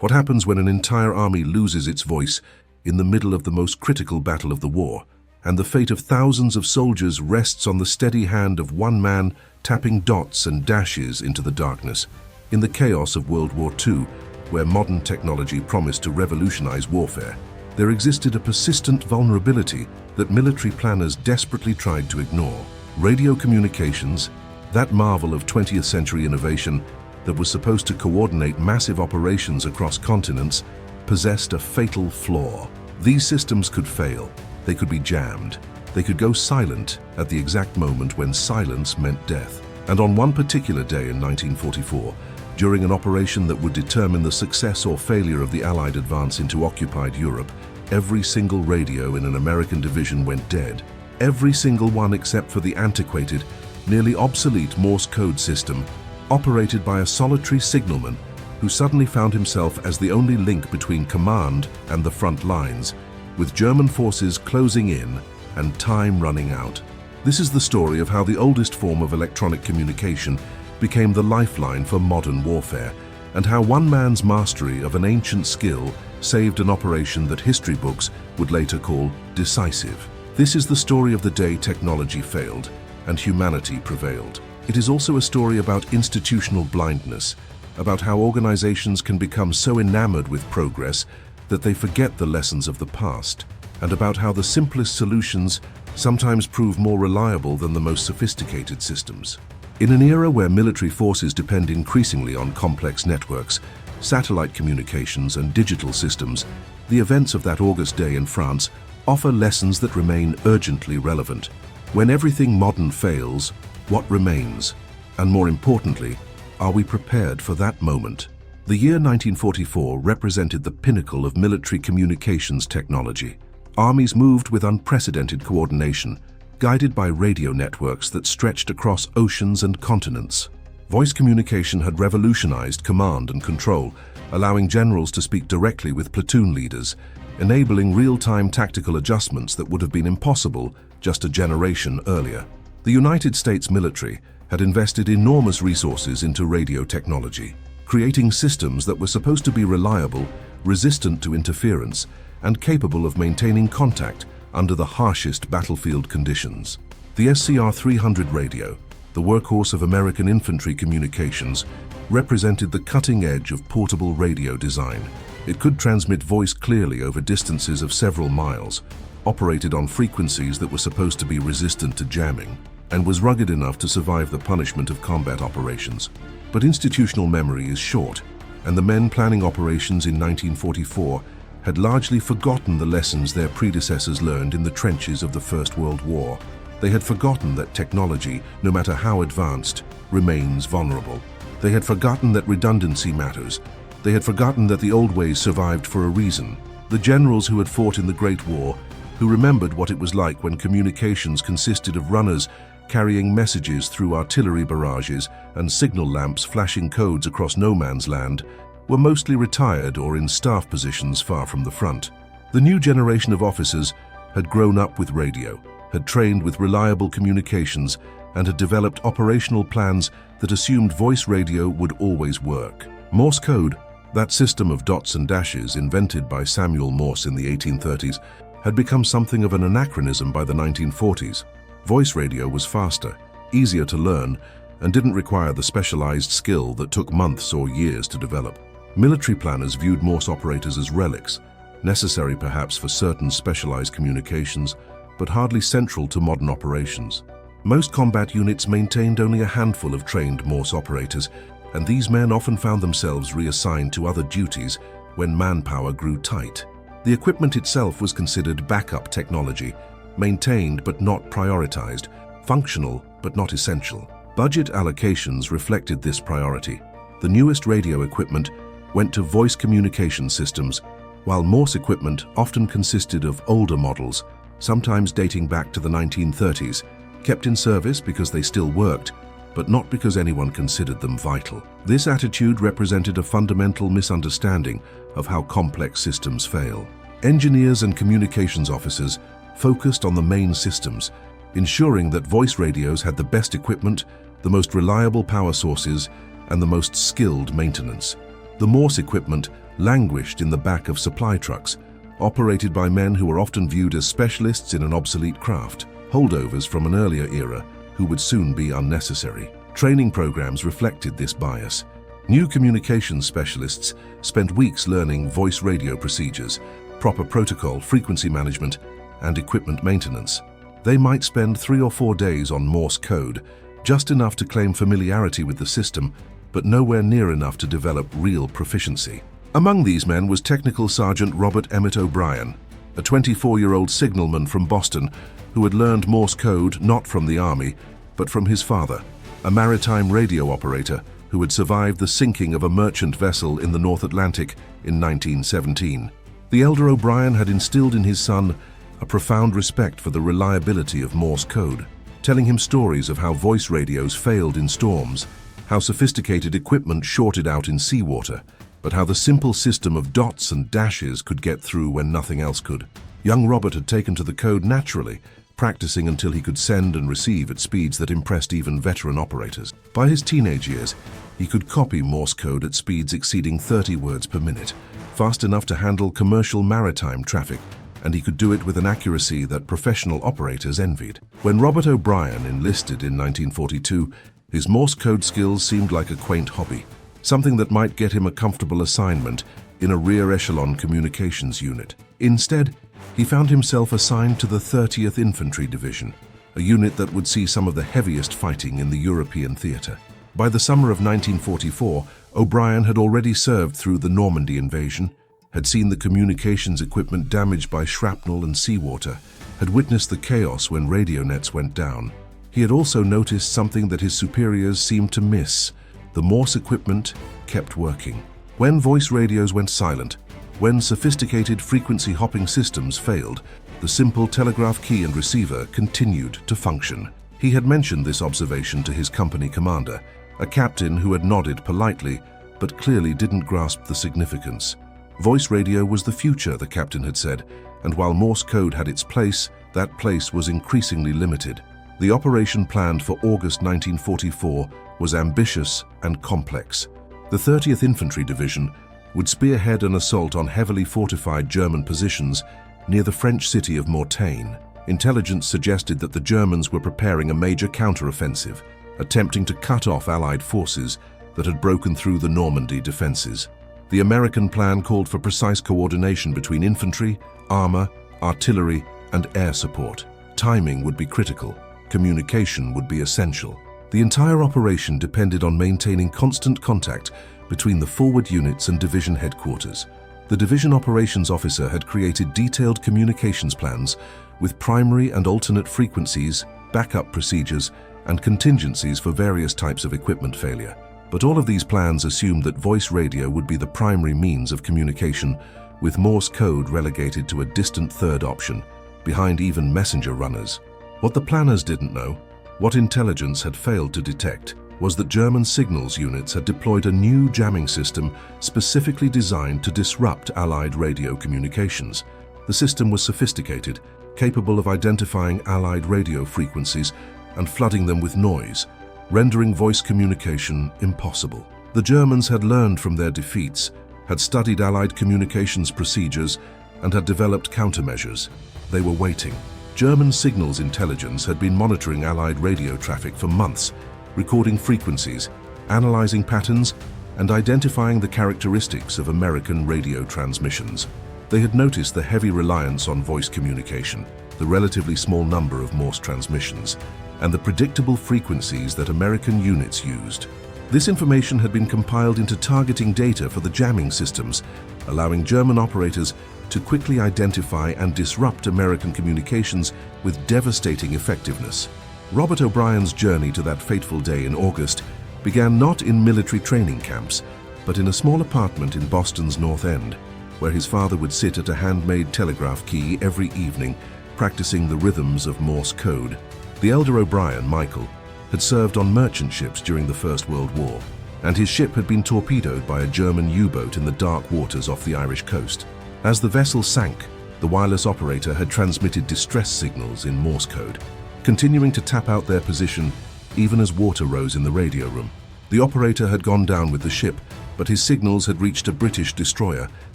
What happens when an entire army loses its voice in the middle of the most critical battle of the war, and the fate of thousands of soldiers rests on the steady hand of one man tapping dots and dashes into the darkness? In the chaos of World War II, where modern technology promised to revolutionize warfare, there existed a persistent vulnerability that military planners desperately tried to ignore. Radio communications, that marvel of 20th century innovation that was supposed to coordinate massive operations across continents, possessed a fatal flaw. These systems could fail, they could be jammed, they could go silent at the exact moment when silence meant death. And on one particular day in 1944, during an operation that would determine the success or failure of the Allied advance into occupied Europe, every single radio in an American division went dead. Every single one except for the antiquated, nearly obsolete Morse code system, operated by a solitary signalman who suddenly found himself as the only link between command and the front lines, with German forces closing in and time running out. This is the story of how the oldest form of electronic communication became the lifeline for modern warfare, and how one man's mastery of an ancient skill saved an operation that history books would later call decisive. This is the story of the day technology failed and humanity prevailed. It is also a story about institutional blindness, about how organizations can become so enamored with progress that they forget the lessons of the past, and about how the simplest solutions sometimes prove more reliable than the most sophisticated systems. In an era where military forces depend increasingly on complex networks, satellite communications, and digital systems, the events of that August day in France offer lessons that remain urgently relevant. When everything modern fails, what remains? And more importantly, are we prepared for that moment? The year 1944 represented the pinnacle of military communications technology. Armies moved with unprecedented coordination, guided by radio networks that stretched across oceans and continents. Voice communication had revolutionized command and control, allowing generals to speak directly with platoon leaders, enabling real-time tactical adjustments that would have been impossible just a generation earlier. The United States military had invested enormous resources into radio technology, creating systems that were supposed to be reliable, resistant to interference, and capable of maintaining contact under the harshest battlefield conditions. The SCR-300 radio, the workhorse of American infantry communications, represented the cutting edge of portable radio design. It could transmit voice clearly over distances of several miles, operated on frequencies that were supposed to be resistant to jamming, and was rugged enough to survive the punishment of combat operations. But institutional memory is short, and the men planning operations in 1944 had largely forgotten the lessons their predecessors learned in the trenches of the First World War. They had forgotten that technology, no matter how advanced, remains vulnerable. They had forgotten that redundancy matters. They had forgotten that the old ways survived for a reason. The generals who had fought in the Great War, who remembered what it was like when communications consisted of runners carrying messages through artillery barrages and signal lamps flashing codes across no man's land, were mostly retired or in staff positions far from the front. The new generation of officers had grown up with radio, had trained with reliable communications, and had developed operational plans that assumed voice radio would always work. Morse code, that system of dots and dashes invented by Samuel Morse in the 1830s, had become something of an anachronism by the 1940s. Voice radio was faster, easier to learn, and didn't require the specialized skill that took months or years to develop. Military planners viewed Morse operators as relics, necessary perhaps for certain specialized communications, but hardly central to modern operations. Most combat units maintained only a handful of trained Morse operators, and these men often found themselves reassigned to other duties when manpower grew tight. The equipment itself was considered backup technology, maintained but not prioritized, functional but not essential. Budget allocations reflected this priority. The newest radio equipment went to voice communication systems, while Morse equipment often consisted of older models, sometimes dating back to the 1930s, kept in service because they still worked, but not because anyone considered them vital. This attitude represented a fundamental misunderstanding of how complex systems fail. Engineers and communications officers focused on the main systems, ensuring that voice radios had the best equipment, the most reliable power sources, and the most skilled maintenance. The Morse equipment languished in the back of supply trucks, operated by men who were often viewed as specialists in an obsolete craft, holdovers from an earlier era who would soon be unnecessary. Training programs reflected this bias. New communications specialists spent weeks learning voice radio procedures, proper protocol, frequency management, and equipment maintenance. They might spend 3 or 4 days on Morse code, just enough to claim familiarity with the system, but nowhere near enough to develop real proficiency. Among these men was Technical Sergeant Robert Emmett O'Brien, a 24-year-old signalman from Boston who had learned Morse code not from the army, but from his father, a maritime radio operator who had survived the sinking of a merchant vessel in the North Atlantic in 1917. The elder O'Brien had instilled in his son a profound respect for the reliability of Morse code, telling him stories of how voice radios failed in storms, how sophisticated equipment shorted out in seawater, but how the simple system of dots and dashes could get through when nothing else could. Young Robert had taken to the code naturally, practicing until he could send and receive at speeds that impressed even veteran operators. By his teenage years, he could copy Morse code at speeds exceeding 30 words per minute, fast enough to handle commercial maritime traffic, and he could do it with an accuracy that professional operators envied. When Robert O'Brien enlisted in 1942, his Morse code skills seemed like a quaint hobby, something that might get him a comfortable assignment in a rear echelon communications unit. Instead, he found himself assigned to the 30th Infantry Division, a unit that would see some of the heaviest fighting in the European theater. By the summer of 1944, O'Brien had already served through the Normandy invasion, had seen the communications equipment damaged by shrapnel and seawater, had witnessed the chaos when radio nets went down. He had also noticed something that his superiors seemed to miss. The Morse equipment kept working. When voice radios went silent, when sophisticated frequency hopping systems failed, the simple telegraph key and receiver continued to function. He had mentioned this observation to his company commander, a captain who had nodded politely, but clearly didn't grasp the significance. Voice radio was the future, the captain had said, and while Morse code had its place, that place was increasingly limited. The operation planned for August 1944 was ambitious and complex. The 30th Infantry Division would spearhead an assault on heavily fortified German positions near the French city of Mortagne. Intelligence suggested that the Germans were preparing a major counteroffensive, attempting to cut off Allied forces that had broken through the Normandy defenses. The American plan called for precise coordination between infantry, armor, artillery, and air support. Timing would be critical. Communication would be essential. The entire operation depended on maintaining constant contact between the forward units and division headquarters. The division operations officer had created detailed communications plans with primary and alternate frequencies, backup procedures, and contingencies for various types of equipment failure. But all of these plans assumed that voice radio would be the primary means of communication, with Morse code relegated to a distant third option, behind even messenger runners. What the planners didn't know, what intelligence had failed to detect, was that German signals units had deployed a new jamming system specifically designed to disrupt Allied radio communications. The system was sophisticated, capable of identifying Allied radio frequencies and flooding them with noise, rendering voice communication impossible. The Germans had learned from their defeats, had studied Allied communications procedures, and had developed countermeasures. They were waiting. German signals intelligence had been monitoring Allied radio traffic for months, recording frequencies, analyzing patterns, and identifying the characteristics of American radio transmissions. They had noticed the heavy reliance on voice communication, the relatively small number of Morse transmissions, and the predictable frequencies that American units used. This information had been compiled into targeting data for the jamming systems, allowing German operators to quickly identify and disrupt American communications with devastating effectiveness. Robert O'Brien's journey to that fateful day in August began not in military training camps, but in a small apartment in Boston's North End, where his father would sit at a handmade telegraph key every evening, practicing the rhythms of Morse code. The elder O'Brien, Michael, had served on merchant ships during the First World War, and his ship had been torpedoed by a German U-boat in the dark waters off the Irish coast. As the vessel sank, the wireless operator had transmitted distress signals in Morse code, continuing to tap out their position even as water rose in the radio room. The operator had gone down with the ship, but his signals had reached a British destroyer,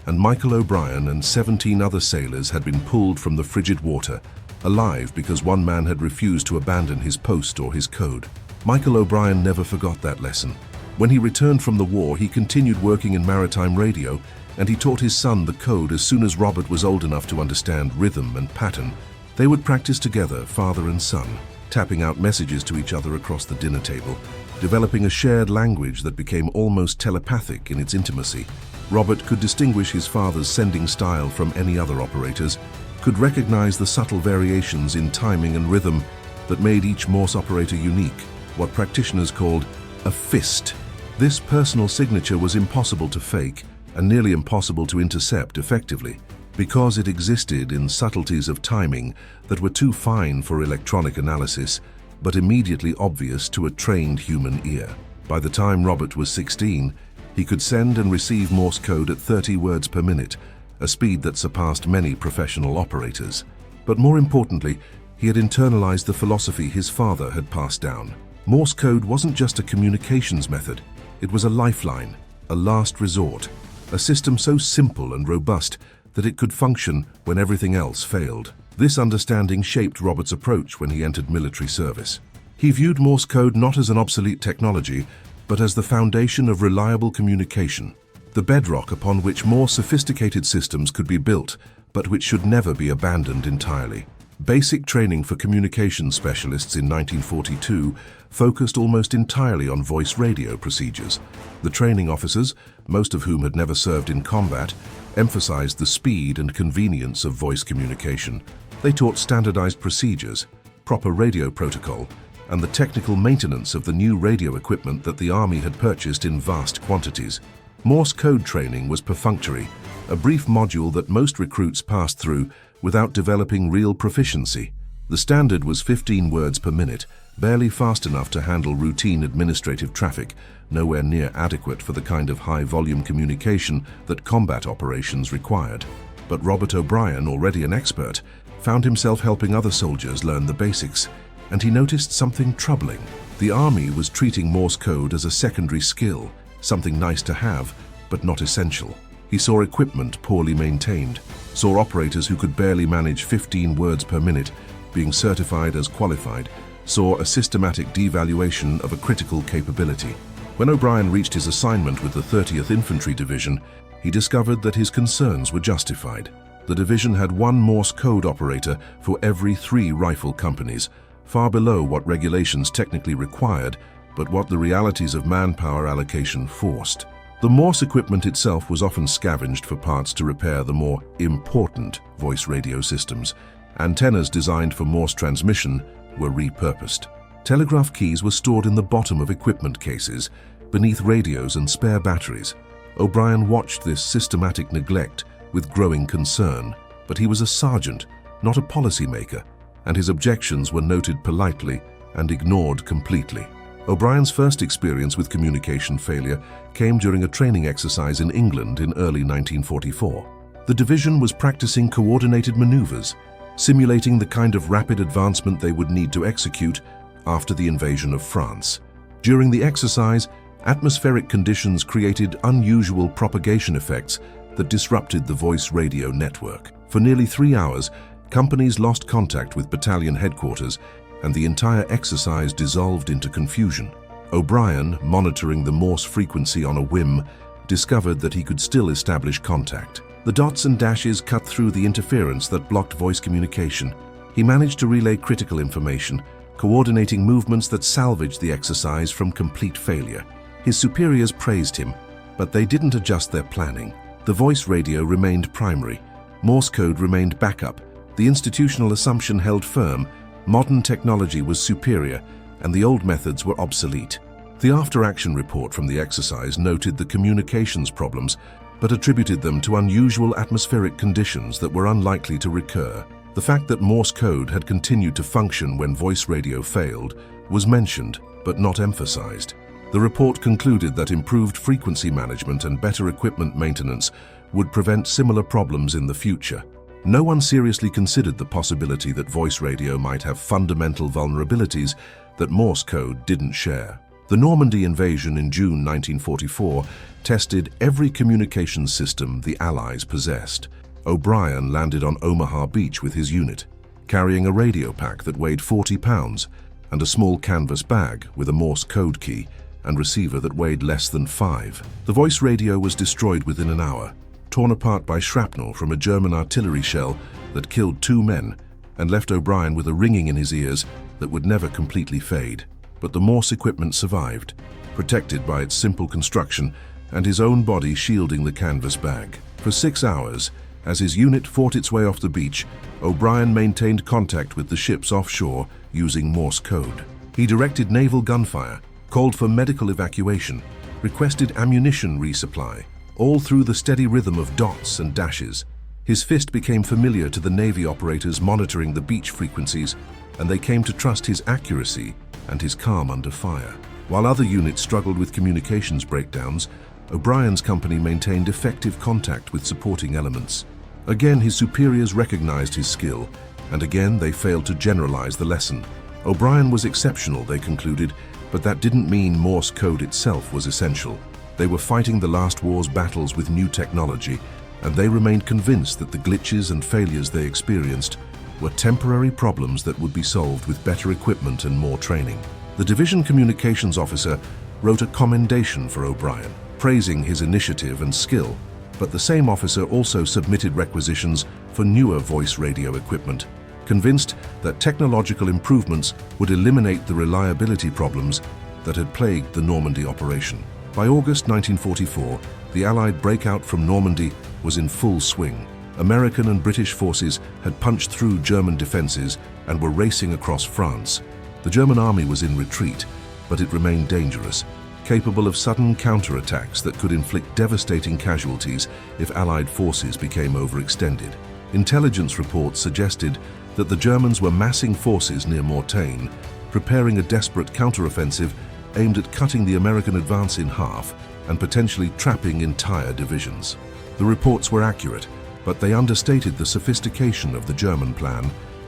and Michael O'Brien and 17 other sailors had been pulled from the frigid water, alive because one man had refused to abandon his post or his code. Michael O'Brien never forgot that lesson. When he returned from the war, he continued working in maritime radio, and he taught his son the code as soon as Robert was old enough to understand rhythm and pattern. They would practice together, father and son, tapping out messages to each other across the dinner table, developing a shared language that became almost telepathic in its intimacy. Robert could distinguish his father's sending style from any other operators, could recognize the subtle variations in timing and rhythm that made each Morse operator unique, what practitioners called a fist. This personal signature was impossible to fake and nearly impossible to intercept effectively, because it existed in subtleties of timing that were too fine for electronic analysis, but immediately obvious to a trained human ear. By the time Robert was 16, he could send and receive Morse code at 30 words per minute, a speed that surpassed many professional operators. But more importantly, he had internalized the philosophy his father had passed down. Morse code wasn't just a communications method, it was a lifeline, a last resort, a system so simple and robust that it could function when everything else failed. This understanding shaped Robert's approach when he entered military service. He viewed Morse code not as an obsolete technology, but as the foundation of reliable communication, the bedrock upon which more sophisticated systems could be built, but which should never be abandoned entirely. Basic training for communications specialists in 1942 focused almost entirely on voice radio procedures. The training officers, most of whom had never served in combat, emphasized the speed and convenience of voice communication. They taught standardized procedures, proper radio protocol, and the technical maintenance of the new radio equipment that the Army had purchased in vast quantities. Morse code training was perfunctory, a brief module that most recruits passed through without developing real proficiency. The standard was 15 words per minute, barely fast enough to handle routine administrative traffic, nowhere near adequate for the kind of high-volume communication that combat operations required. But Robert O'Brien, already an expert, found himself helping other soldiers learn the basics, and he noticed something troubling. The Army was treating Morse code as a secondary skill, something nice to have, but not essential. He saw equipment poorly maintained, saw operators who could barely manage 15 words per minute being certified as qualified, saw a systematic devaluation of a critical capability. When O'Brien reached his assignment with the 30th Infantry Division, he discovered that his concerns were justified. The division had one Morse code operator for every 3 rifle companies, far below what regulations technically required, but what the realities of manpower allocation forced. The Morse equipment itself was often scavenged for parts to repair the more important voice radio systems. Antennas designed for Morse transmission were repurposed. Telegraph keys were stored in the bottom of equipment cases, beneath radios and spare batteries. O'Brien watched this systematic neglect with growing concern, but he was a sergeant, not a policymaker, and his objections were noted politely and ignored completely. O'Brien's first experience with communication failure came during a training exercise in England in early 1944. The division was practicing coordinated maneuvers, simulating the kind of rapid advancement they would need to execute after the invasion of France. During the exercise, atmospheric conditions created unusual propagation effects that disrupted the voice radio network. For nearly 3 hours, companies lost contact with battalion headquarters, and the entire exercise dissolved into confusion. O'Brien, monitoring the Morse frequency on a whim, discovered that he could still establish contact. The dots and dashes cut through the interference that blocked voice communication. He managed to relay critical information, coordinating movements that salvaged the exercise from complete failure. His superiors praised him, but they didn't adjust their planning. The voice radio remained primary. Morse code remained backup. The institutional assumption held firm. Modern technology was superior, and the old methods were obsolete. The after-action report from the exercise noted the communications problems, but attributed them to unusual atmospheric conditions that were unlikely to recur. The fact that Morse code had continued to function when voice radio failed was mentioned, but not emphasized. The report concluded that improved frequency management and better equipment maintenance would prevent similar problems in the future. No one seriously considered the possibility that voice radio might have fundamental vulnerabilities that Morse code didn't share. The Normandy invasion in June 1944 tested every communications system the Allies possessed. O'Brien landed on Omaha Beach with his unit, carrying a radio pack that weighed 40 pounds and a small canvas bag with a Morse code key and receiver that weighed less than 5. The voice radio was destroyed within an hour, torn apart by shrapnel from a German artillery shell that killed 2 men and left O'Brien with a ringing in his ears that would never completely fade. But the Morse equipment survived, protected by its simple construction and his own body shielding the canvas bag. For 6 hours, as his unit fought its way off the beach, O'Brien maintained contact with the ships offshore using Morse code. He directed naval gunfire, called for medical evacuation, requested ammunition resupply, all through the steady rhythm of dots and dashes. His fist became familiar to the Navy operators monitoring the beach frequencies, and they came to trust his accuracy and his calm under fire. While other units struggled with communications breakdowns, O'Brien's company maintained effective contact with supporting elements. Again, his superiors recognized his skill, and again they failed to generalize the lesson. O'Brien was exceptional, they concluded, but that didn't mean Morse code itself was essential. They were fighting the last war's battles with new technology, and they remained convinced that the glitches and failures they experienced were temporary problems that would be solved with better equipment and more training. The division communications officer wrote a commendation for O'Brien, praising his initiative and skill, but the same officer also submitted requisitions for newer voice radio equipment, convinced that technological improvements would eliminate the reliability problems that had plagued the Normandy operation. By August 1944, the Allied breakout from Normandy was in full swing. American and British forces had punched through German defenses and were racing across France. The German army was in retreat, but it remained dangerous, capable of sudden counterattacks that could inflict devastating casualties if Allied forces became overextended. Intelligence reports suggested that the Germans were massing forces near Mortagne, preparing a desperate counteroffensive aimed at cutting the American advance in half and potentially trapping entire divisions. The reports were accurate, but they understated the sophistication of the German plan,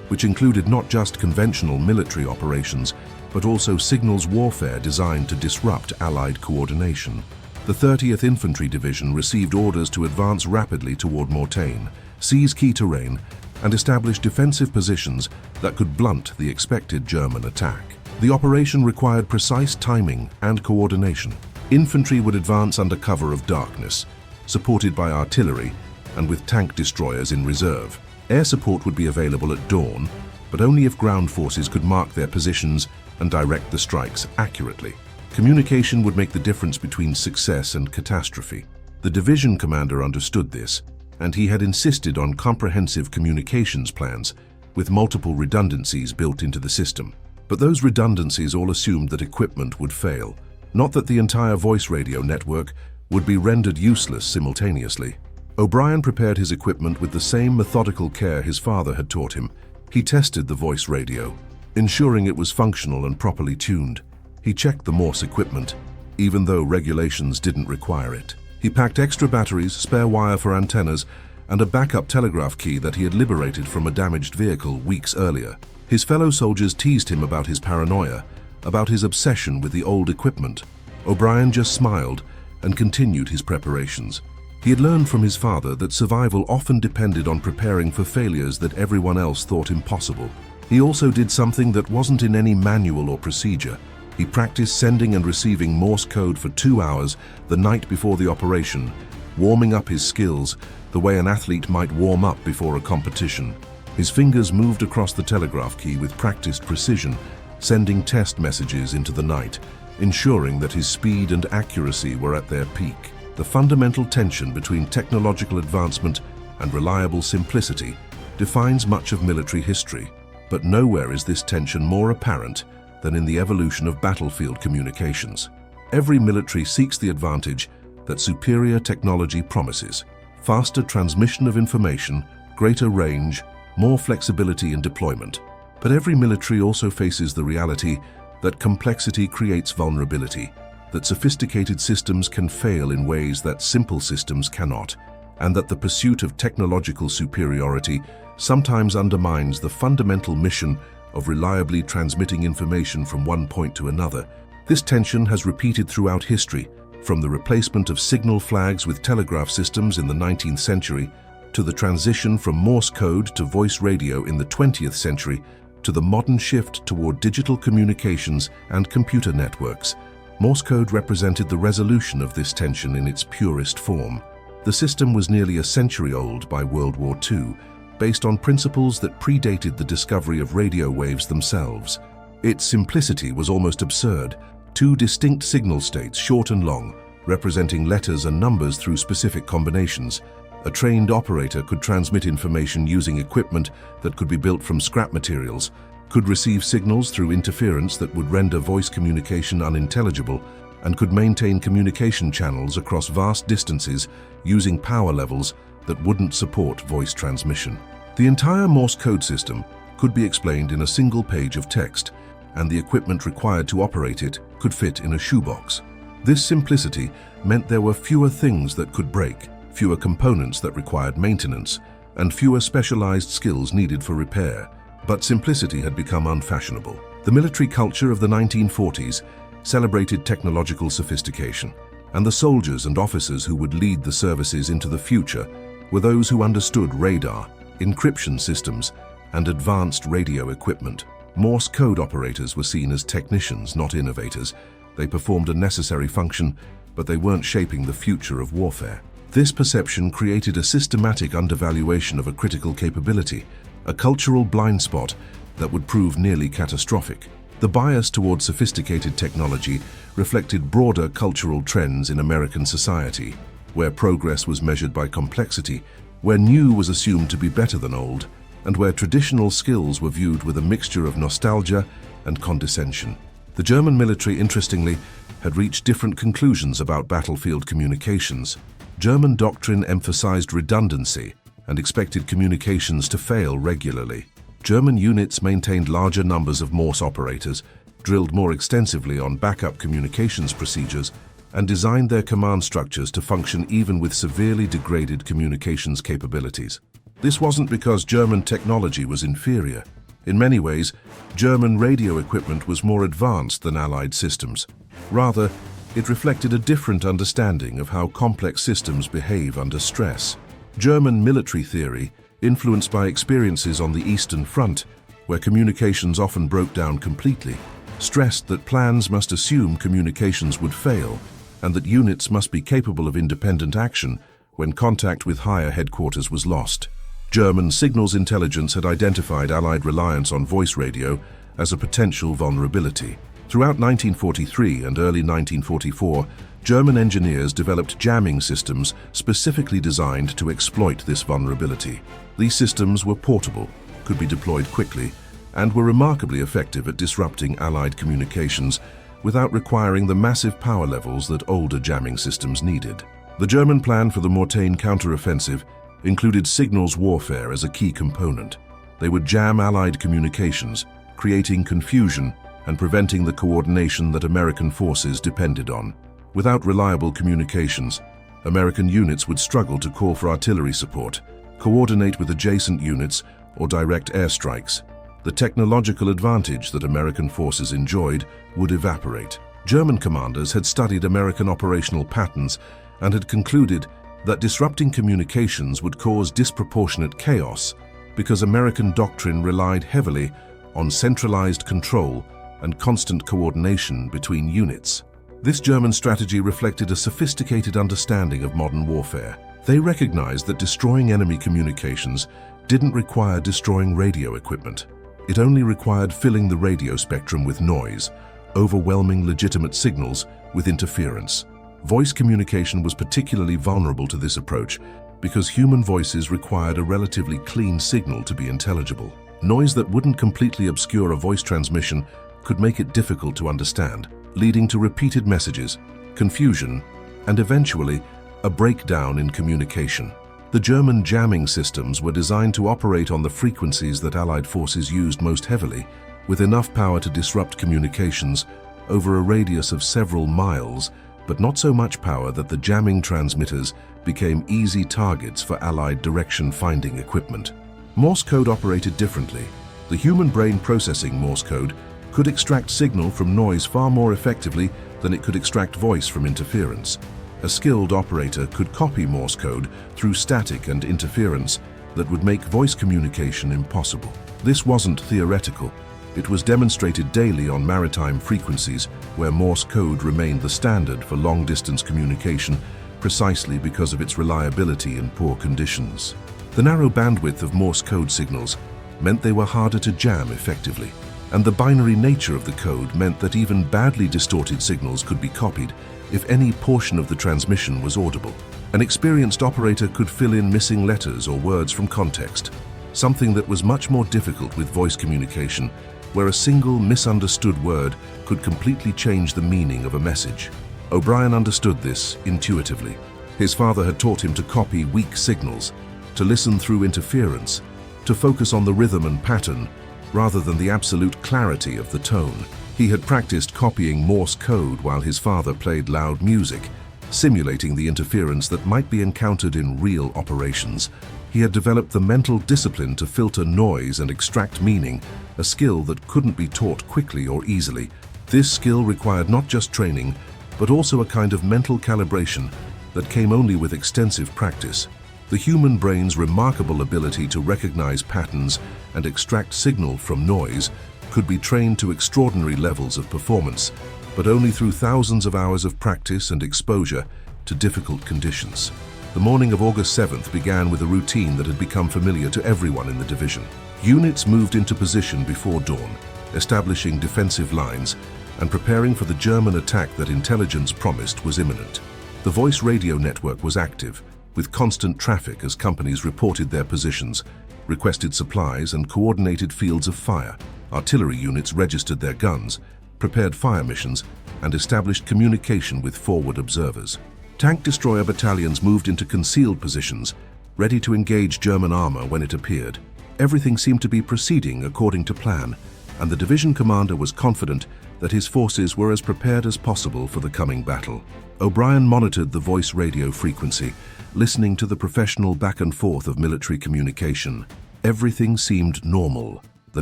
which included not just conventional military operations, but also signals warfare designed to disrupt Allied coordination. The 30th Infantry Division received orders to advance rapidly toward Mortagne, seize key terrain, and establish defensive positions that could blunt the expected German attack. The operation required precise timing and coordination. Infantry would advance under cover of darkness, supported by artillery and with tank destroyers in reserve. Air support would be available at dawn, but only if ground forces could mark their positions and direct the strikes accurately. Communication would make the difference between success and catastrophe. The division commander understood this, and he had insisted on comprehensive communications plans with multiple redundancies built into the system. But those redundancies all assumed that equipment would fail, not that the entire voice radio network would be rendered useless simultaneously. O'Brien prepared his equipment with the same methodical care his father had taught him. He tested the voice radio, ensuring it was functional and properly tuned. He checked the Morse equipment, even though regulations didn't require it. He packed extra batteries, spare wire for antennas, and a backup telegraph key that he had liberated from a damaged vehicle weeks earlier. His fellow soldiers teased him about his paranoia, about his obsession with the old equipment. O'Brien just smiled and continued his preparations. He had learned from his father that survival often depended on preparing for failures that everyone else thought impossible. He also did something that wasn't in any manual or procedure. He practiced sending and receiving Morse code for 2 hours the night before the operation, warming up his skills the way an athlete might warm up before a competition. His fingers moved across the telegraph key with practiced precision, sending test messages into the night, ensuring that his speed and accuracy were at their peak. The fundamental tension between technological advancement and reliable simplicity defines much of military history, but nowhere is this tension more apparent than in the evolution of battlefield communications. Every military seeks the advantage that superior technology promises: faster transmission of information, greater range, more flexibility in deployment. But every military also faces the reality that complexity creates vulnerability, that sophisticated systems can fail in ways that simple systems cannot, and that the pursuit of technological superiority sometimes undermines the fundamental mission of reliably transmitting information from one point to another. This tension has repeated throughout history, from the replacement of signal flags with telegraph systems in the 19th century, to the transition from Morse code to voice radio in the 20th century, to the modern shift toward digital communications and computer networks. Morse code represented the resolution of this tension in its purest form. The system was nearly a century old by World War II, based on principles that predated the discovery of radio waves themselves. Its simplicity was almost absurd. Two distinct signal states, short and long, representing letters and numbers through specific combinations. A trained operator could transmit information using equipment that could be built from scrap materials, could receive signals through interference that would render voice communication unintelligible, and could maintain communication channels across vast distances using power levels that wouldn't support voice transmission. The entire Morse code system could be explained in a single page of text, and the equipment required to operate it could fit in a shoebox. This simplicity meant there were fewer things that could break, fewer components that required maintenance, and fewer specialized skills needed for repair. But simplicity had become unfashionable. The military culture of the 1940s celebrated technological sophistication, and the soldiers and officers who would lead the services into the future were those who understood radar, encryption systems, and advanced radio equipment. Morse code operators were seen as technicians, not innovators. They performed a necessary function, but they weren't shaping the future of warfare. This perception created a systematic undervaluation of a critical capability, a cultural blind spot that would prove nearly catastrophic. The bias toward sophisticated technology reflected broader cultural trends in American society, where progress was measured by complexity, where new was assumed to be better than old, and where traditional skills were viewed with a mixture of nostalgia and condescension. The German military, interestingly, had reached different conclusions about battlefield communications. German doctrine emphasized redundancy and expected communications to fail regularly. German units maintained larger numbers of Morse operators, drilled more extensively on backup communications procedures, and designed their command structures to function even with severely degraded communications capabilities. This wasn't because German technology was inferior. In many ways, German radio equipment was more advanced than Allied systems. Rather, it reflected a different understanding of how complex systems behave under stress. German military theory, influenced by experiences on the Eastern Front, where communications often broke down completely, stressed that plans must assume communications would fail, and that units must be capable of independent action when contact with higher headquarters was lost. German signals intelligence had identified Allied reliance on voice radio as a potential vulnerability. Throughout 1943 and early 1944, German engineers developed jamming systems specifically designed to exploit this vulnerability. These systems were portable, could be deployed quickly, and were remarkably effective at disrupting Allied communications without requiring the massive power levels that older jamming systems needed. The German plan for the Mortain counteroffensive included signals warfare as a key component. They would jam Allied communications, creating confusion and preventing the coordination that American forces depended on. Without reliable communications, American units would struggle to call for artillery support, coordinate with adjacent units, or direct airstrikes. The technological advantage that American forces enjoyed would evaporate. German commanders had studied American operational patterns and had concluded that disrupting communications would cause disproportionate chaos because American doctrine relied heavily on centralized control and constant coordination between units. This German strategy reflected a sophisticated understanding of modern warfare. They recognized that destroying enemy communications didn't require destroying radio equipment. It only required filling the radio spectrum with noise, overwhelming legitimate signals with interference. Voice communication was particularly vulnerable to this approach because human voices required a relatively clean signal to be intelligible. Noise that wouldn't completely obscure a voice transmission could make it difficult to understand, leading to repeated messages, confusion, and eventually a breakdown in communication. The German jamming systems were designed to operate on the frequencies that Allied forces used most heavily, with enough power to disrupt communications over a radius of several miles, but not so much power that the jamming transmitters became easy targets for Allied direction-finding equipment. Morse code operated differently. The human brain processing Morse code could extract signal from noise far more effectively than it could extract voice from interference. A skilled operator could copy Morse code through static and interference that would make voice communication impossible. This wasn't theoretical. It was demonstrated daily on maritime frequencies where Morse code remained the standard for long-distance communication precisely because of its reliability in poor conditions. The narrow bandwidth of Morse code signals meant they were harder to jam effectively, and the binary nature of the code meant that even badly distorted signals could be copied if any portion of the transmission was audible. An experienced operator could fill in missing letters or words from context, something that was much more difficult with voice communication, where a single misunderstood word could completely change the meaning of a message. O'Brien understood this intuitively. His father had taught him to copy weak signals, to listen through interference, to focus on the rhythm and pattern rather than the absolute clarity of the tone. He had practiced copying Morse code while his father played loud music, simulating the interference that might be encountered in real operations. He had developed the mental discipline to filter noise and extract meaning, a skill that couldn't be taught quickly or easily. This skill required not just training, but also a kind of mental calibration that came only with extensive practice. The human brain's remarkable ability to recognize patterns and extract signal from noise could be trained to extraordinary levels of performance, but only through thousands of hours of practice and exposure to difficult conditions. The morning of August 7th began with a routine that had become familiar to everyone in the division. Units moved into position before dawn, establishing defensive lines and preparing for the German attack that intelligence promised was imminent. The voice radio network was active, with constant traffic as companies reported their positions, requested supplies, and coordinated fields of fire. Artillery units registered their guns, prepared fire missions, and established communication with forward observers. Tank destroyer battalions moved into concealed positions, ready to engage German armor when it appeared. Everything seemed to be proceeding according to plan, and the division commander was confident that his forces were as prepared as possible for the coming battle. O'Brien monitored the voice radio frequency, listening to the professional back and forth of military communication. Everything seemed normal. The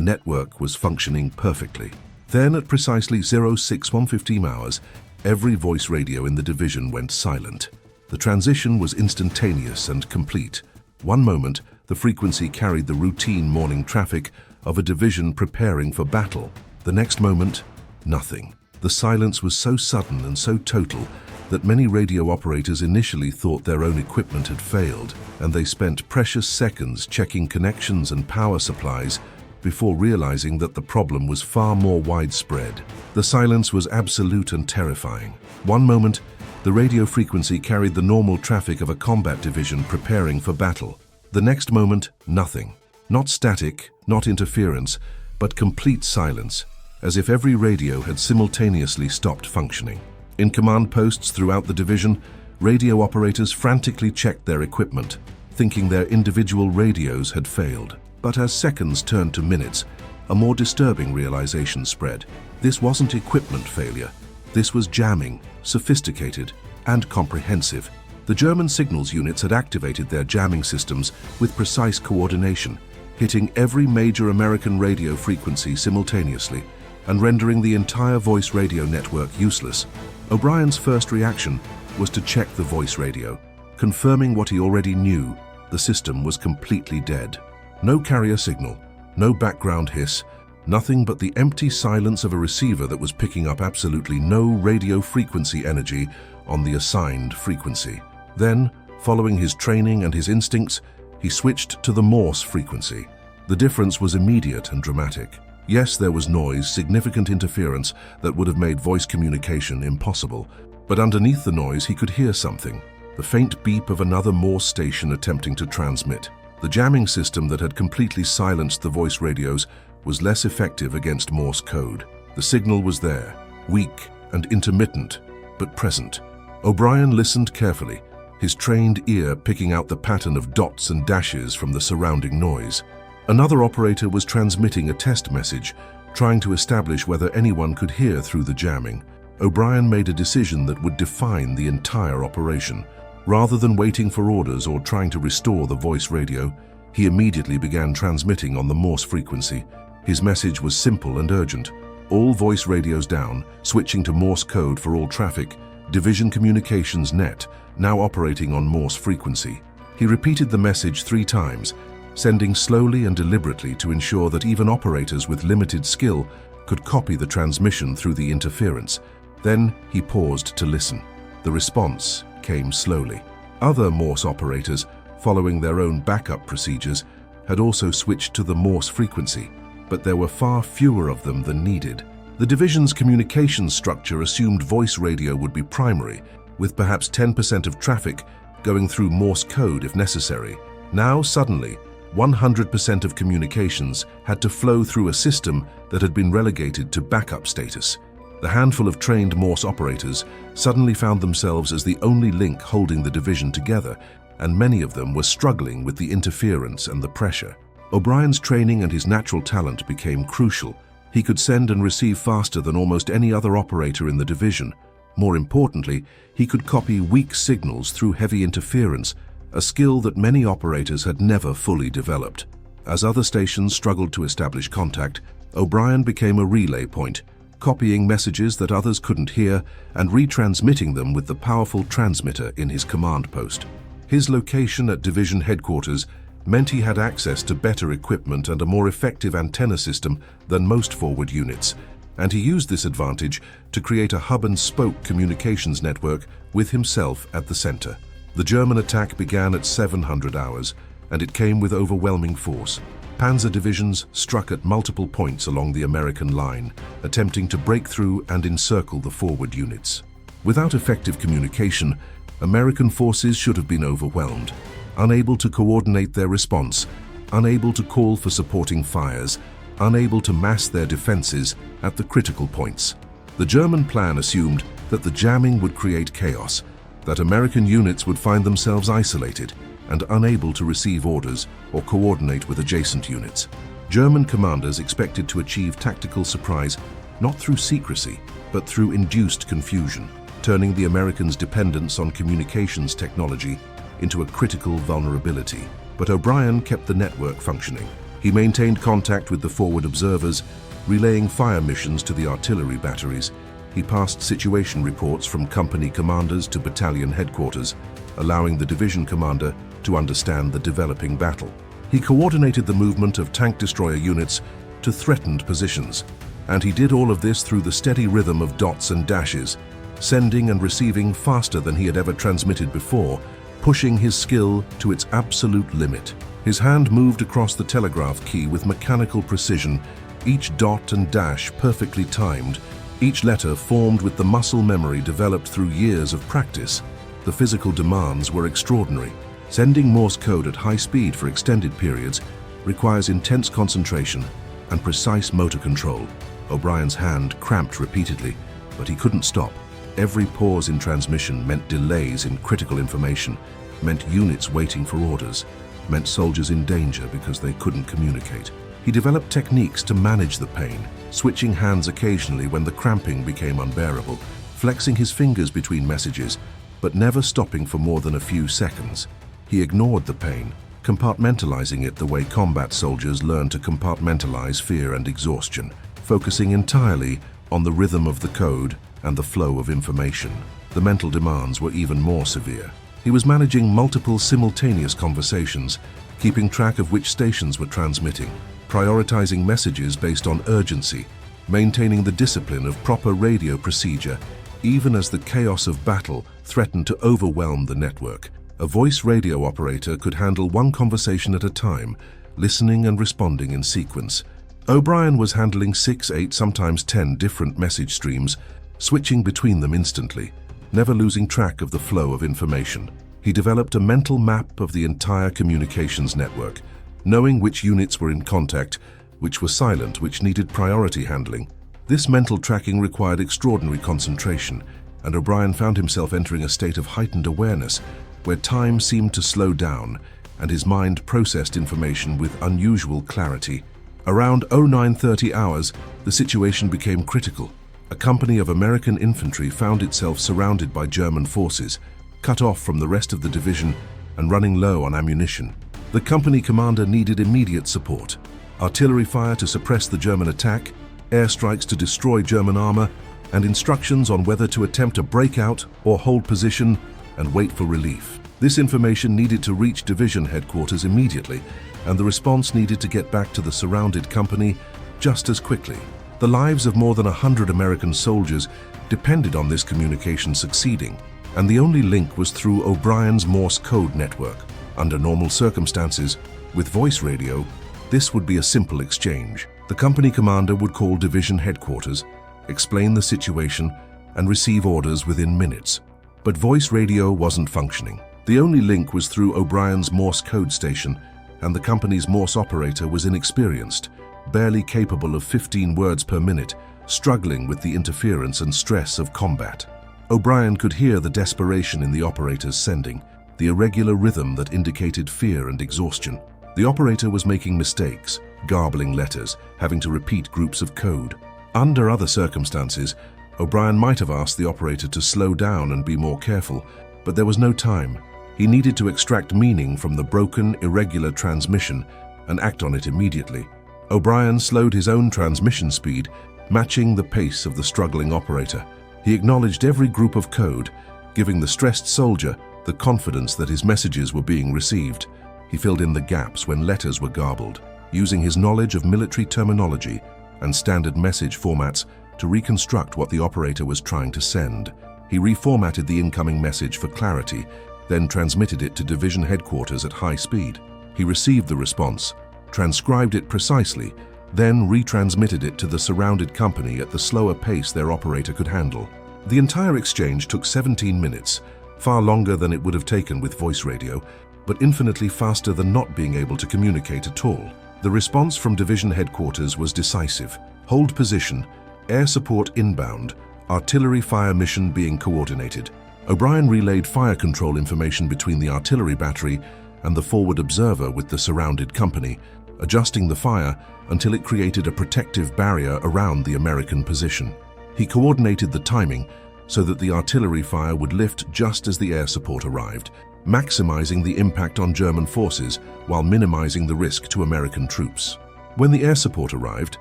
network was functioning perfectly. Then, at precisely 06:115 hours, every voice radio in the division went silent. The transition was instantaneous and complete. One moment, the frequency carried the routine morning traffic of a division preparing for battle. The next moment, nothing. The silence was so sudden and so total that many radio operators initially thought their own equipment had failed, and they spent precious seconds checking connections and power supplies before realizing that the problem was far more widespread. The silence was absolute and terrifying. One moment, the radio frequency carried the normal traffic of a combat division preparing for battle. The next moment, nothing. Not static, not interference, but complete silence, as if every radio had simultaneously stopped functioning. In command posts throughout the division, radio operators frantically checked their equipment, thinking their individual radios had failed. But as seconds turned to minutes, a more disturbing realization spread. This wasn't equipment failure. This was jamming, sophisticated and comprehensive. The German signals units had activated their jamming systems with precise coordination, hitting every major American radio frequency simultaneously and rendering the entire voice radio network useless. O'Brien's first reaction was to check the voice radio, confirming what he already knew: the system was completely dead. No carrier signal, no background hiss, nothing but the empty silence of a receiver that was picking up absolutely no radio frequency energy on the assigned frequency. Then, following his training and his instincts, he switched to the Morse frequency. The difference was immediate and dramatic. Yes, there was noise, significant interference that would have made voice communication impossible. But underneath the noise, he could hear something: the faint beep of another Morse station attempting to transmit. The jamming system that had completely silenced the voice radios was less effective against Morse code. The signal was there, weak and intermittent, but present. O'Brien listened carefully, his trained ear picking out the pattern of dots and dashes from the surrounding noise. Another operator was transmitting a test message, trying to establish whether anyone could hear through the jamming. O'Brien made a decision that would define the entire operation. Rather than waiting for orders or trying to restore the voice radio, he immediately began transmitting on the Morse frequency. His message was simple and urgent: All voice radios down, switching to Morse code for all traffic, Division Communications Net, now operating on Morse frequency. He repeated the message 3 times, sending slowly and deliberately to ensure that even operators with limited skill could copy the transmission through the interference. Then he paused to listen. The response came slowly. Other Morse operators, following their own backup procedures, had also switched to the Morse frequency, but there were far fewer of them than needed. The division's communications structure assumed voice radio would be primary, with perhaps 10% of traffic going through Morse code if necessary. Now, suddenly, 100% of communications had to flow through a system that had been relegated to backup status. The handful of trained Morse operators suddenly found themselves as the only link holding the division together, and many of them were struggling with the interference and the pressure. O'Brien's training and his natural talent became crucial. He could send and receive faster than almost any other operator in the division. More importantly, he could copy weak signals through heavy interference, a skill that many operators had never fully developed. As other stations struggled to establish contact, O'Brien became a relay point, copying messages that others couldn't hear and retransmitting them with the powerful transmitter in his command post. His location at division headquarters meant he had access to better equipment and a more effective antenna system than most forward units, and he used this advantage to create a hub-and-spoke communications network with himself at the center. The German attack began at 700 hours, and it came with overwhelming force. Panzer divisions struck at multiple points along the American line, attempting to break through and encircle the forward units. Without effective communication, American forces should have been overwhelmed, unable to coordinate their response, unable to call for supporting fires, unable to mass their defenses at the critical points. The German plan assumed that the jamming would create chaos, that American units would find themselves isolated and unable to receive orders or coordinate with adjacent units. German commanders expected to achieve tactical surprise not through secrecy, but through induced confusion, turning the Americans' dependence on communications technology into a critical vulnerability. But O'Brien kept the network functioning. He maintained contact with the forward observers, relaying fire missions to the artillery batteries. He passed situation reports from company commanders to battalion headquarters, allowing the division commander to understand the developing battle. He coordinated the movement of tank destroyer units to threatened positions, and he did all of this through the steady rhythm of dots and dashes, sending and receiving faster than he had ever transmitted before, pushing his skill to its absolute limit. His hand moved across the telegraph key with mechanical precision, each dot and dash perfectly timed, each letter formed with the muscle memory developed through years of practice. The physical demands were extraordinary. Sending Morse code at high speed for extended periods requires intense concentration and precise motor control. O'Brien's hand cramped repeatedly, but he couldn't stop. Every pause in transmission meant delays in critical information, meant units waiting for orders, meant soldiers in danger because they couldn't communicate. He developed techniques to manage the pain, switching hands occasionally when the cramping became unbearable, flexing his fingers between messages, but never stopping for more than a few seconds. He ignored the pain, compartmentalizing it the way combat soldiers learn to compartmentalize fear and exhaustion, focusing entirely on the rhythm of the code and the flow of information. The mental demands were even more severe. He was managing multiple simultaneous conversations, keeping track of which stations were transmitting, prioritizing messages based on urgency, maintaining the discipline of proper radio procedure, even as the chaos of battle threatened to overwhelm the network. A voice radio operator could handle one conversation at a time, listening and responding in sequence. O'Brien was handling 6, 8, sometimes 10 different message streams, switching between them instantly, never losing track of the flow of information. He developed a mental map of the entire communications network, knowing which units were in contact, which were silent, which needed priority handling. This mental tracking required extraordinary concentration, and O'Brien found himself entering a state of heightened awareness, where time seemed to slow down and his mind processed information with unusual clarity. Around 0930 hours, the situation became critical. A company of American infantry found itself surrounded by German forces, cut off from the rest of the division and running low on ammunition. The company commander needed immediate support, artillery fire to suppress the German attack, airstrikes to destroy German armor, and instructions on whether to attempt a breakout or hold position and wait for relief. This information needed to reach division headquarters immediately, and the response needed to get back to the surrounded company just as quickly. The lives of more than 100 American soldiers depended on this communication succeeding, and the only link was through O'Brien's Morse code network. Under normal circumstances, with voice radio, this would be a simple exchange. The company commander would call division headquarters, explain the situation, and receive orders within minutes. But voice radio wasn't functioning. The only link was through O'Brien's Morse code station, and the company's Morse operator was inexperienced, barely capable of 15 words per minute, struggling with the interference and stress of combat. O'Brien could hear the desperation in the operator's sending, the irregular rhythm that indicated fear and exhaustion. The operator was making mistakes, garbling letters, having to repeat groups of code. Under other circumstances, O'Brien might have asked the operator to slow down and be more careful, but there was no time. He needed to extract meaning from the broken, irregular transmission and act on it immediately. O'Brien slowed his own transmission speed, matching the pace of the struggling operator. He acknowledged every group of code, giving the stressed soldier the confidence that his messages were being received. He filled in the gaps when letters were garbled, using his knowledge of military terminology and standard message formats to reconstruct what the operator was trying to send. He reformatted the incoming message for clarity, then transmitted it to division headquarters at high speed. He received the response, transcribed it precisely, then retransmitted it to the surrounded company at the slower pace their operator could handle. The entire exchange took 17 minutes, far longer than it would have taken with voice radio, but infinitely faster than not being able to communicate at all. The response from division headquarters was decisive. Hold position, air support inbound, artillery fire mission being coordinated. O'Brien relayed fire control information between the artillery battery and the forward observer with the surrounded company, adjusting the fire until it created a protective barrier around the American position. He coordinated the timing so that the artillery fire would lift just as the air support arrived, maximizing the impact on German forces while minimizing the risk to American troops. When the air support arrived,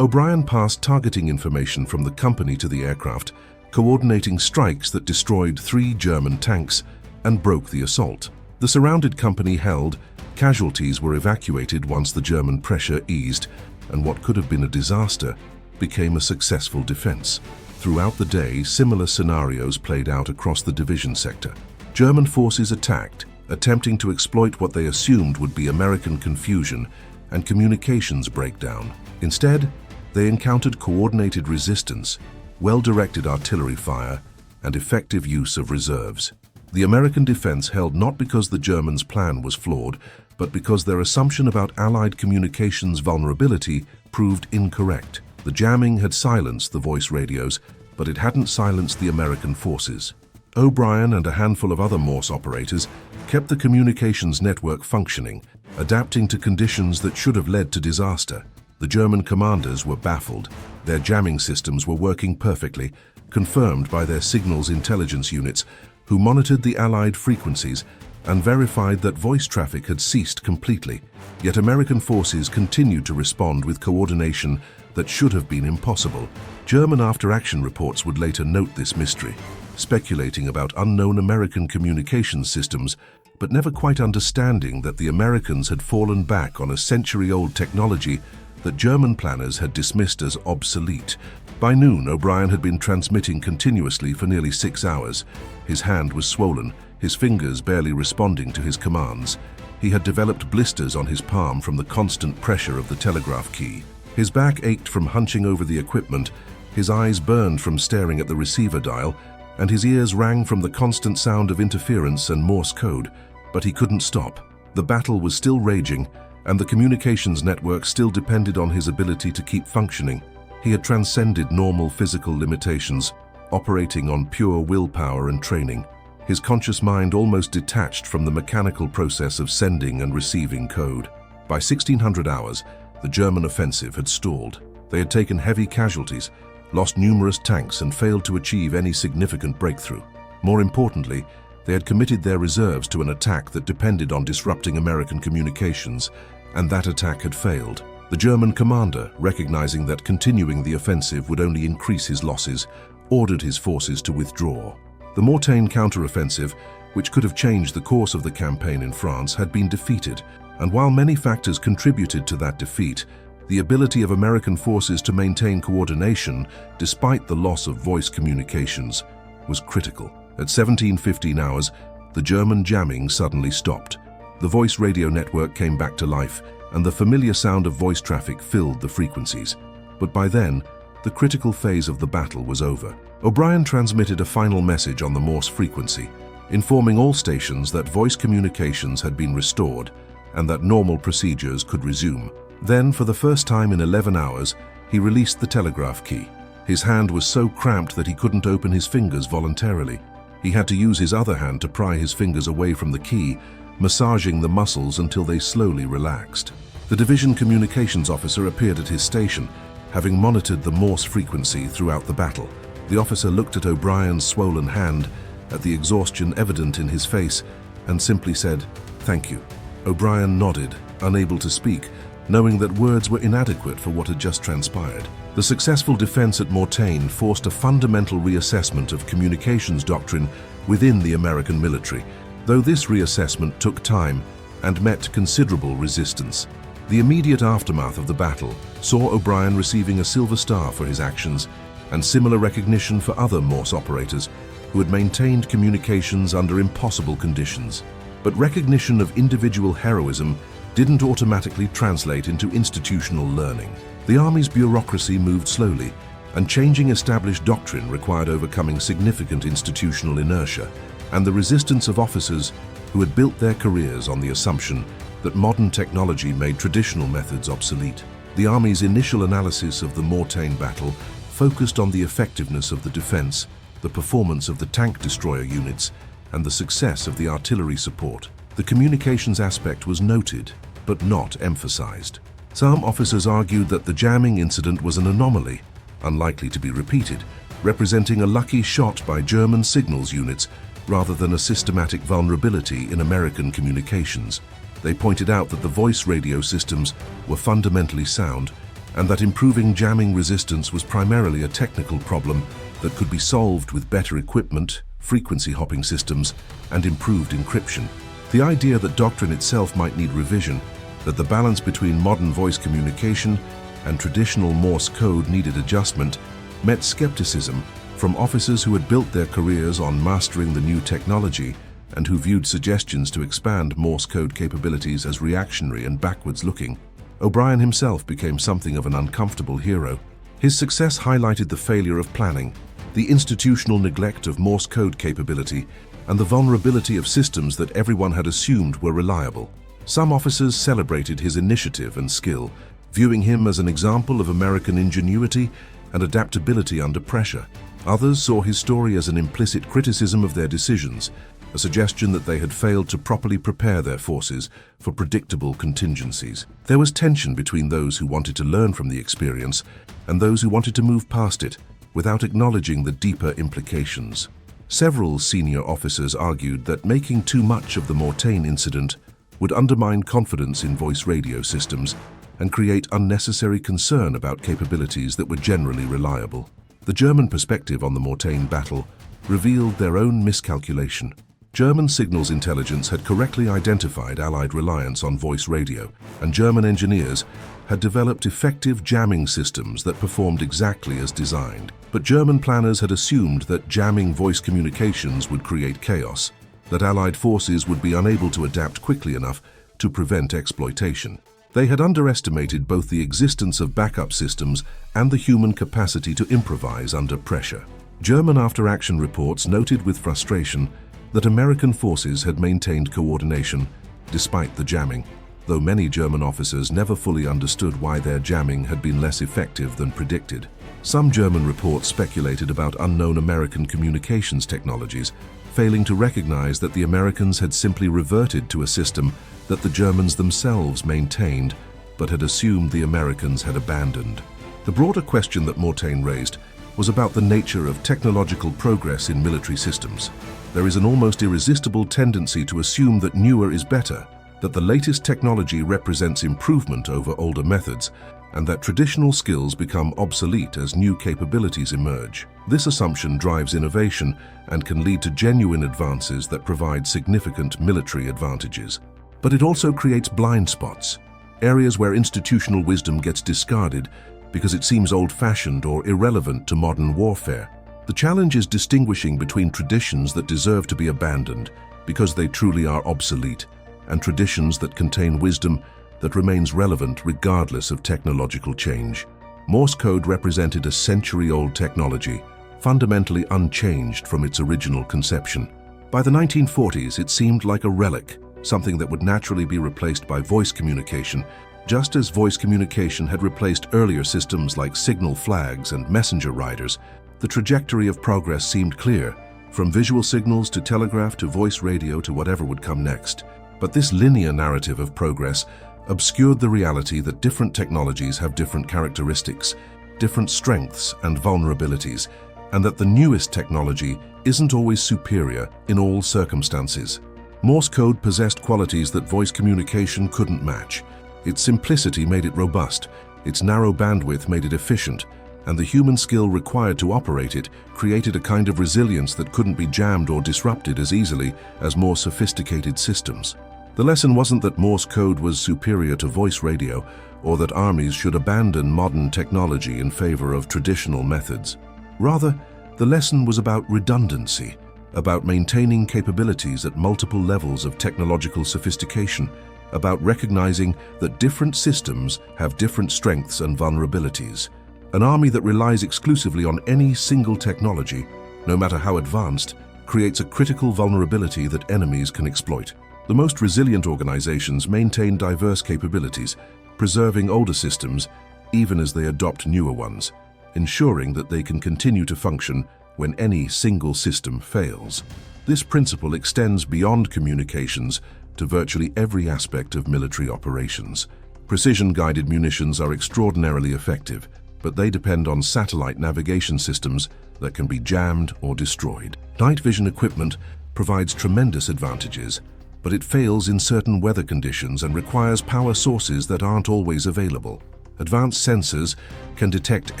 O'Brien passed targeting information from the company to the aircraft, coordinating strikes that destroyed 3 German tanks and broke the assault. The surrounded company held, casualties were evacuated once the German pressure eased, and what could have been a disaster became a successful defense. Throughout the day, similar scenarios played out across the division sector. German forces attacked, attempting to exploit what they assumed would be American confusion and communications breakdown. Instead, they encountered coordinated resistance, well-directed artillery fire, and effective use of reserves. The American defense held not because the Germans' plan was flawed, but because their assumption about Allied communications vulnerability proved incorrect. The jamming had silenced the voice radios, but it hadn't silenced the American forces. O'Brien and a handful of other Morse operators kept the communications network functioning, adapting to conditions that should have led to disaster. The German commanders were baffled. Their jamming systems were working perfectly, confirmed by their signals intelligence units, who monitored the Allied frequencies and verified that voice traffic had ceased completely. Yet American forces continued to respond with coordination that should have been impossible. German after-action reports would later note this mystery, speculating about unknown American communications systems, but never quite understanding that the Americans had fallen back on a century-old technology that German planners had dismissed as obsolete. By noon, O'Brien had been transmitting continuously for nearly 6 hours. His hand was swollen, his fingers barely responding to his commands. He had developed blisters on his palm from the constant pressure of the telegraph key. His back ached from hunching over the equipment, his eyes burned from staring at the receiver dial, and his ears rang from the constant sound of interference and Morse code. But he couldn't stop. The battle was still raging, and the communications network still depended on his ability to keep functioning. He had transcended normal physical limitations, operating on pure willpower and training. His conscious mind almost detached from the mechanical process of sending and receiving code. By 1600 hours, the German offensive had stalled. They had taken heavy casualties, lost numerous tanks, and failed to achieve any significant breakthrough. More importantly, they had committed their reserves to an attack that depended on disrupting American communications, and that attack had failed. The German commander, recognizing that continuing the offensive would only increase his losses, ordered his forces to withdraw. The Mortagne counteroffensive, which could have changed the course of the campaign in France, had been defeated, and while many factors contributed to that defeat, the ability of American forces to maintain coordination despite the loss of voice communications was critical. At 17:15 hours, the German jamming suddenly stopped. The voice radio network came back to life, and the familiar sound of voice traffic filled the frequencies. But by then, the critical phase of the battle was over. O'Brien transmitted a final message on the Morse frequency, informing all stations that voice communications had been restored and that normal procedures could resume. Then, for the first time in 11 hours, he released the telegraph key. His hand was so cramped that he couldn't open his fingers voluntarily. He had to use his other hand to pry his fingers away from the key, massaging the muscles until they slowly relaxed. The division communications officer appeared at his station, having monitored the Morse frequency throughout the battle. The officer looked at O'Brien's swollen hand, at the exhaustion evident in his face, and simply said, "Thank you." O'Brien nodded, unable to speak, knowing that words were inadequate for what had just transpired. The successful defense at Mortagne forced a fundamental reassessment of communications doctrine within the American military, though this reassessment took time and met considerable resistance. The immediate aftermath of the battle saw O'Brien receiving a Silver Star for his actions and similar recognition for other Morse operators who had maintained communications under impossible conditions. But recognition of individual heroism didn't automatically translate into institutional learning. The Army's bureaucracy moved slowly, and changing established doctrine required overcoming significant institutional inertia and the resistance of officers who had built their careers on the assumption that modern technology made traditional methods obsolete. The Army's initial analysis of the Mortagne battle focused on the effectiveness of the defense, the performance of the tank destroyer units, and the success of the artillery support. The communications aspect was noted, but not emphasized. Some officers argued that the jamming incident was an anomaly, unlikely to be repeated, representing a lucky shot by German signals units rather than a systematic vulnerability in American communications. They pointed out that the voice radio systems were fundamentally sound and that improving jamming resistance was primarily a technical problem that could be solved with better equipment, frequency hopping systems, and improved encryption. The idea that doctrine itself might need revision, that the balance between modern voice communication and traditional Morse code needed adjustment, met skepticism from officers who had built their careers on mastering the new technology and who viewed suggestions to expand Morse code capabilities as reactionary and backwards-looking. O'Brien himself became something of an uncomfortable hero. His success highlighted the failure of planning, the institutional neglect of Morse code capability, and the vulnerability of systems that everyone had assumed were reliable. Some officers celebrated his initiative and skill, viewing him as an example of American ingenuity and adaptability under pressure. Others saw his story as an implicit criticism of their decisions, a suggestion that they had failed to properly prepare their forces for predictable contingencies. There was tension between those who wanted to learn from the experience and those who wanted to move past it without acknowledging the deeper implications. Several senior officers argued that making too much of the Mortagne incident would undermine confidence in voice radio systems and create unnecessary concern about capabilities that were generally reliable. The German perspective on the Mortagne battle revealed their own miscalculation. German signals intelligence had correctly identified Allied reliance on voice radio, and German engineers had developed effective jamming systems that performed exactly as designed. But German planners had assumed that jamming voice communications would create chaos, that Allied forces would be unable to adapt quickly enough to prevent exploitation. They had underestimated both the existence of backup systems and the human capacity to improvise under pressure. German after-action reports noted with frustration that American forces had maintained coordination despite the jamming, though many German officers never fully understood why their jamming had been less effective than predicted. Some German reports speculated about unknown American communications technologies, failing to recognize that the Americans had simply reverted to a system that the Germans themselves maintained but had assumed the Americans had abandoned. The broader question that Mortagne raised was about the nature of technological progress in military systems. There is an almost irresistible tendency to assume that newer is better, that the latest technology represents improvement over older methods, and that traditional skills become obsolete as new capabilities emerge. This assumption drives innovation and can lead to genuine advances that provide significant military advantages. But it also creates blind spots, areas where institutional wisdom gets discarded because it seems old-fashioned or irrelevant to modern warfare. The challenge is distinguishing between traditions that deserve to be abandoned because they truly are obsolete, and traditions that contain wisdom that remains relevant regardless of technological change. Morse code represented a century-old technology, fundamentally unchanged from its original conception. By the 1940s, it seemed like a relic, something that would naturally be replaced by voice communication, just as voice communication had replaced earlier systems like signal flags and messenger riders. The trajectory of progress seemed clear, from visual signals to telegraph to voice radio to whatever would come next. But this linear narrative of progress obscured the reality that different technologies have different characteristics, different strengths and vulnerabilities, and that the newest technology isn't always superior in all circumstances. Morse code possessed qualities that voice communication couldn't match. Its simplicity made it robust, its narrow bandwidth made it efficient, and the human skill required to operate it created a kind of resilience that couldn't be jammed or disrupted as easily as more sophisticated systems. The lesson wasn't that Morse code was superior to voice radio, or that armies should abandon modern technology in favor of traditional methods. Rather, the lesson was about redundancy, about maintaining capabilities at multiple levels of technological sophistication, about recognizing that different systems have different strengths and vulnerabilities. An army that relies exclusively on any single technology, no matter how advanced, creates a critical vulnerability that enemies can exploit. The most resilient organizations maintain diverse capabilities, preserving older systems even as they adopt newer ones, ensuring that they can continue to function when any single system fails. This principle extends beyond communications to virtually every aspect of military operations. Precision-guided munitions are extraordinarily effective, but they depend on satellite navigation systems that can be jammed or destroyed. Night vision equipment provides tremendous advantages, but it fails in certain weather conditions and requires power sources that aren't always available. Advanced sensors can detect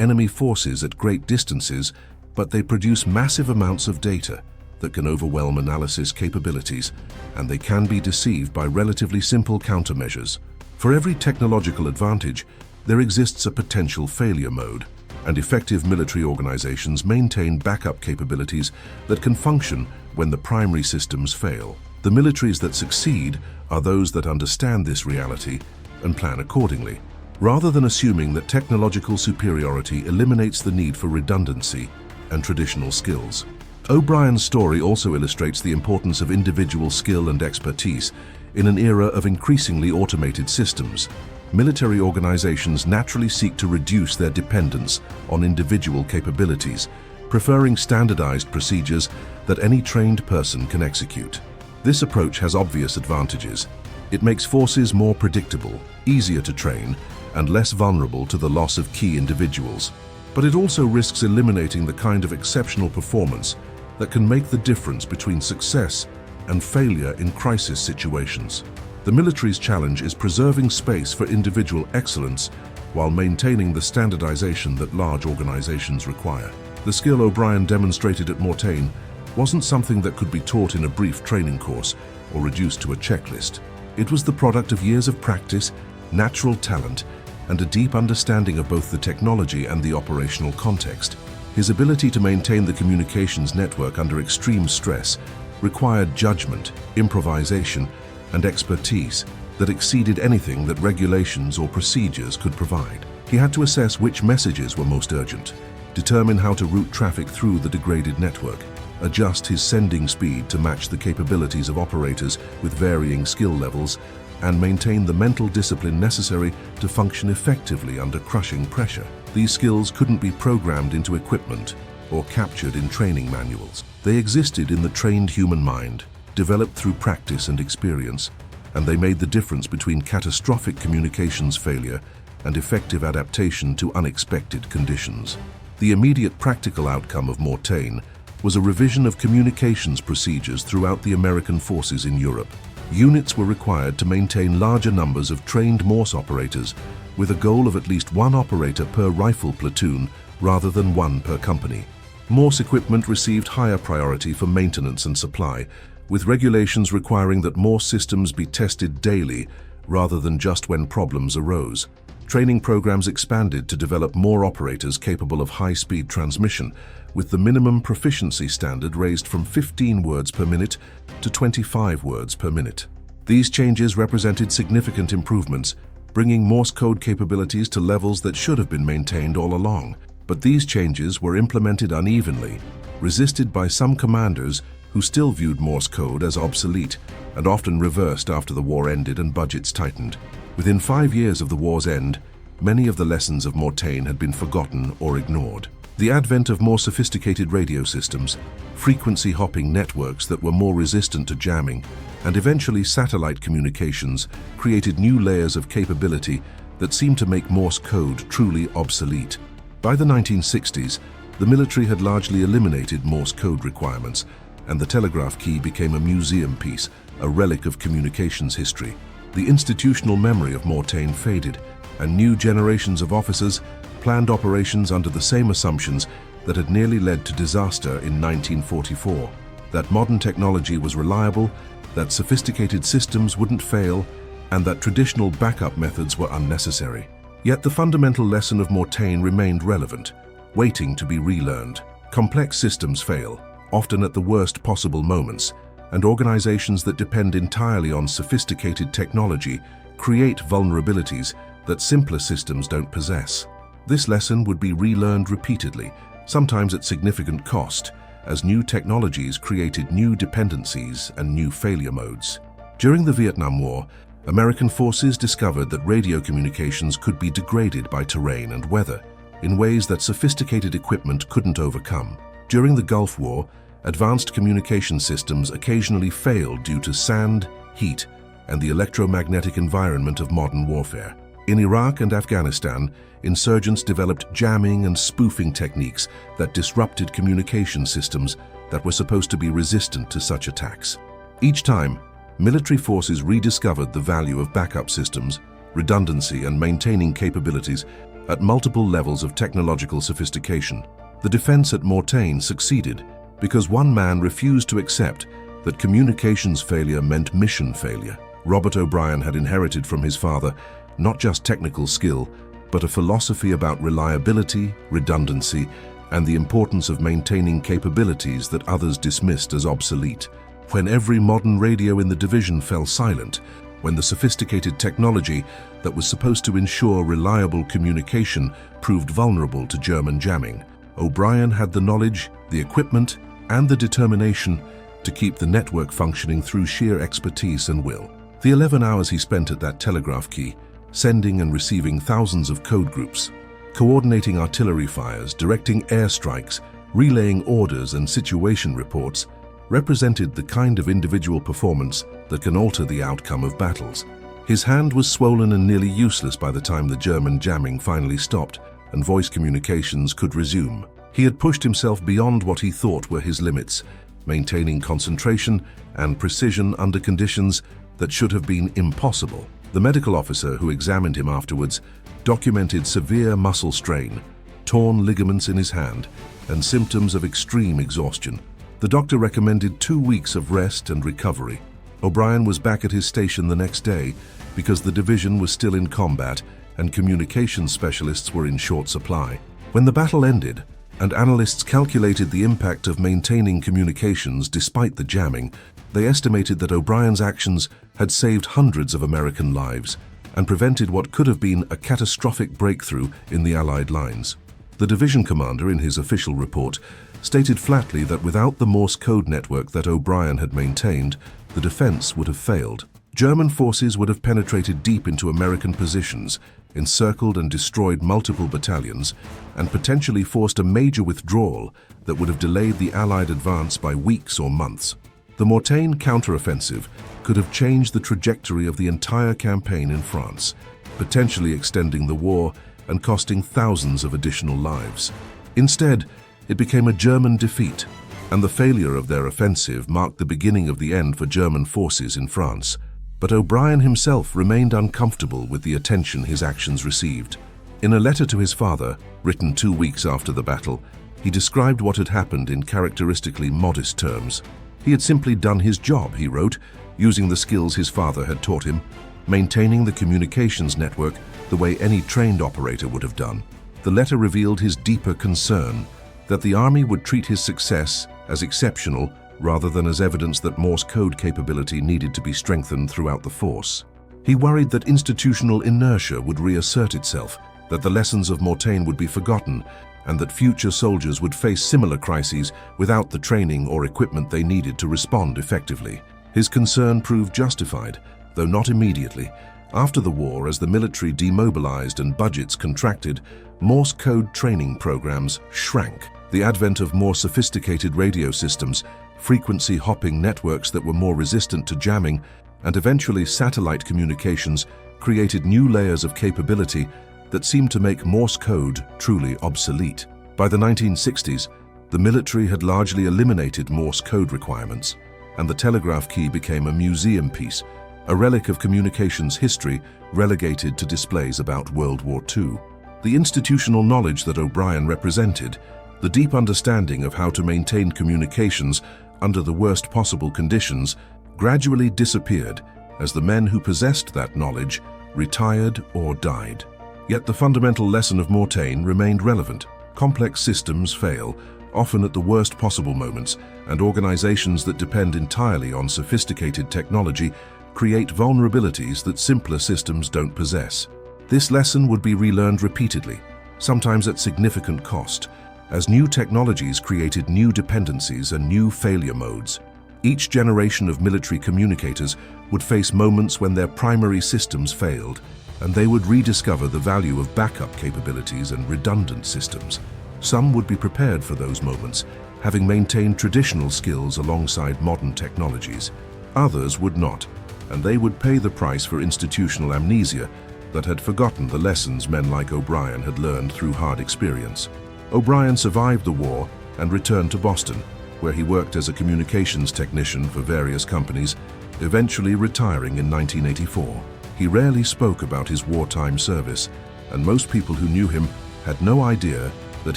enemy forces at great distances, but they produce massive amounts of data that can overwhelm analysis capabilities, and they can be deceived by relatively simple countermeasures. For every technological advantage, there exists a potential failure mode, and effective military organizations maintain backup capabilities that can function when the primary systems fail. The militaries that succeed are those that understand this reality and plan accordingly. Rather than assuming that technological superiority eliminates the need for redundancy and traditional skills. O'Brien's story also illustrates the importance of individual skill and expertise in an era of increasingly automated systems. Military organizations naturally seek to reduce their dependence on individual capabilities, preferring standardized procedures that any trained person can execute. This approach has obvious advantages. It makes forces more predictable, easier to train, and less vulnerable to the loss of key individuals. But it also risks eliminating the kind of exceptional performance that can make the difference between success and failure in crisis situations. The military's challenge is preserving space for individual excellence while maintaining the standardization that large organizations require. The skill O'Brien demonstrated at Mortain wasn't something that could be taught in a brief training course or reduced to a checklist. It was the product of years of practice, natural talent, and a deep understanding of both the technology and the operational context. His ability to maintain the communications network under extreme stress required judgment, improvisation, and expertise that exceeded anything that regulations or procedures could provide. He had to assess which messages were most urgent, determine how to route traffic through the degraded network, adjust his sending speed to match the capabilities of operators with varying skill levels, and maintain the mental discipline necessary to function effectively under crushing pressure. These skills couldn't be programmed into equipment or captured in training manuals. They existed in the trained human mind, developed through practice and experience, and they made the difference between catastrophic communications failure and effective adaptation to unexpected conditions. The immediate practical outcome of Mortain was a revision of communications procedures throughout the American forces in Europe. Units were required to maintain larger numbers of trained Morse operators, with a goal of at least one operator per rifle platoon rather than one per company. Morse equipment received higher priority for maintenance and supply, with regulations requiring that Morse systems be tested daily rather than just when problems arose. Training programs expanded to develop more operators capable of high-speed transmission, with the minimum proficiency standard raised from 15 words per minute to 25 words per minute. These changes represented significant improvements, bringing Morse code capabilities to levels that should have been maintained all along. But these changes were implemented unevenly, resisted by some commanders who still viewed Morse code as obsolete and often reversed after the war ended and budgets tightened. Within 5 years of the war's end, many of the lessons of Mortain had been forgotten or ignored. The advent of more sophisticated radio systems, frequency-hopping networks that were more resistant to jamming, and eventually satellite communications created new layers of capability that seemed to make Morse code truly obsolete. By the 1960s, the military had largely eliminated Morse code requirements, and the telegraph key became a museum piece, a relic of communications history. The institutional memory of Mortain faded, and new generations of officers planned operations under the same assumptions that had nearly led to disaster in 1944. That modern technology was reliable, that sophisticated systems wouldn't fail, and that traditional backup methods were unnecessary. Yet the fundamental lesson of Mortain remained relevant, waiting to be relearned. Complex systems fail, often at the worst possible moments, and organizations that depend entirely on sophisticated technology create vulnerabilities that simpler systems don't possess. This lesson would be relearned repeatedly, sometimes at significant cost, as new technologies created new dependencies and new failure modes. During the Vietnam War, American forces discovered that radio communications could be degraded by terrain and weather in ways that sophisticated equipment couldn't overcome. During the Gulf War, advanced communication systems occasionally failed due to sand, heat, and the electromagnetic environment of modern warfare. In Iraq and Afghanistan, insurgents developed jamming and spoofing techniques that disrupted communication systems that were supposed to be resistant to such attacks. Each time, military forces rediscovered the value of backup systems, redundancy, and maintaining capabilities at multiple levels of technological sophistication. The defense at Mortain succeeded because one man refused to accept that communications failure meant mission failure. Robert O'Brien had inherited from his father not just technical skill, but a philosophy about reliability, redundancy, and the importance of maintaining capabilities that others dismissed as obsolete. When every modern radio in the division fell silent, when the sophisticated technology that was supposed to ensure reliable communication proved vulnerable to German jamming, O'Brien had the knowledge, the equipment, and the determination to keep the network functioning through sheer expertise and will. The 11 hours he spent at that telegraph key, sending and receiving thousands of code groups, coordinating artillery fires, directing airstrikes, relaying orders and situation reports, represented the kind of individual performance that can alter the outcome of battles. His hand was swollen and nearly useless by the time the German jamming finally stopped and voice communications could resume. He had pushed himself beyond what he thought were his limits, maintaining concentration and precision under conditions that should have been impossible. The medical officer who examined him afterwards documented severe muscle strain, torn ligaments in his hand, and symptoms of extreme exhaustion. The doctor recommended 2 weeks of rest and recovery. O'Brien was back at his station the next day because the division was still in combat and communications specialists were in short supply. When the battle ended, and analysts calculated the impact of maintaining communications despite the jamming, they estimated that O'Brien's actions had saved hundreds of American lives and prevented what could have been a catastrophic breakthrough in the Allied lines. The division commander, in his official report, stated flatly that without the Morse code network that O'Brien had maintained, the defense would have failed. German forces would have penetrated deep into American positions, encircled and destroyed multiple battalions, and potentially forced a major withdrawal that would have delayed the Allied advance by weeks or months. The Mortain counteroffensive could have changed the trajectory of the entire campaign in France, potentially extending the war and costing thousands of additional lives. Instead, it became a German defeat, and the failure of their offensive marked the beginning of the end for German forces in France. But O'Brien himself remained uncomfortable with the attention his actions received. In a letter to his father, written 2 weeks after the battle, he described what had happened in characteristically modest terms. He had simply done his job, he wrote, using the skills his father had taught him, maintaining the communications network the way any trained operator would have done. The letter revealed his deeper concern that the army would treat his success as exceptional rather than as evidence that Morse code capability needed to be strengthened throughout the force. He worried that institutional inertia would reassert itself, that the lessons of Mortain would be forgotten, and that future soldiers would face similar crises without the training or equipment they needed to respond effectively. His concern proved justified, though not immediately. After the war, as the military demobilized and budgets contracted, Morse code training programs shrank. The advent of more sophisticated radio systems, frequency-hopping networks that were more resistant to jamming, and eventually satellite communications created new layers of capability that seemed to make Morse code truly obsolete. By the 1960s, the military had largely eliminated Morse code requirements, and the telegraph key became a museum piece, a relic of communications history relegated to displays about World War II. The institutional knowledge that O'Brien represented, the deep understanding of how to maintain communications under the worst possible conditions, gradually disappeared as the men who possessed that knowledge retired or died. Yet the fundamental lesson of Mortain remained relevant. Complex systems fail, often at the worst possible moments, and organizations that depend entirely on sophisticated technology create vulnerabilities that simpler systems don't possess. This lesson would be relearned repeatedly, sometimes at significant cost, as new technologies created new dependencies and new failure modes. Each generation of military communicators would face moments when their primary systems failed, and they would rediscover the value of backup capabilities and redundant systems. Some would be prepared for those moments, having maintained traditional skills alongside modern technologies. Others would not, and they would pay the price for institutional amnesia that had forgotten the lessons men like O'Brien had learned through hard experience. O'Brien survived the war and returned to Boston, where he worked as a communications technician for various companies, eventually retiring in 1984. He rarely spoke about his wartime service, and most people who knew him had no idea that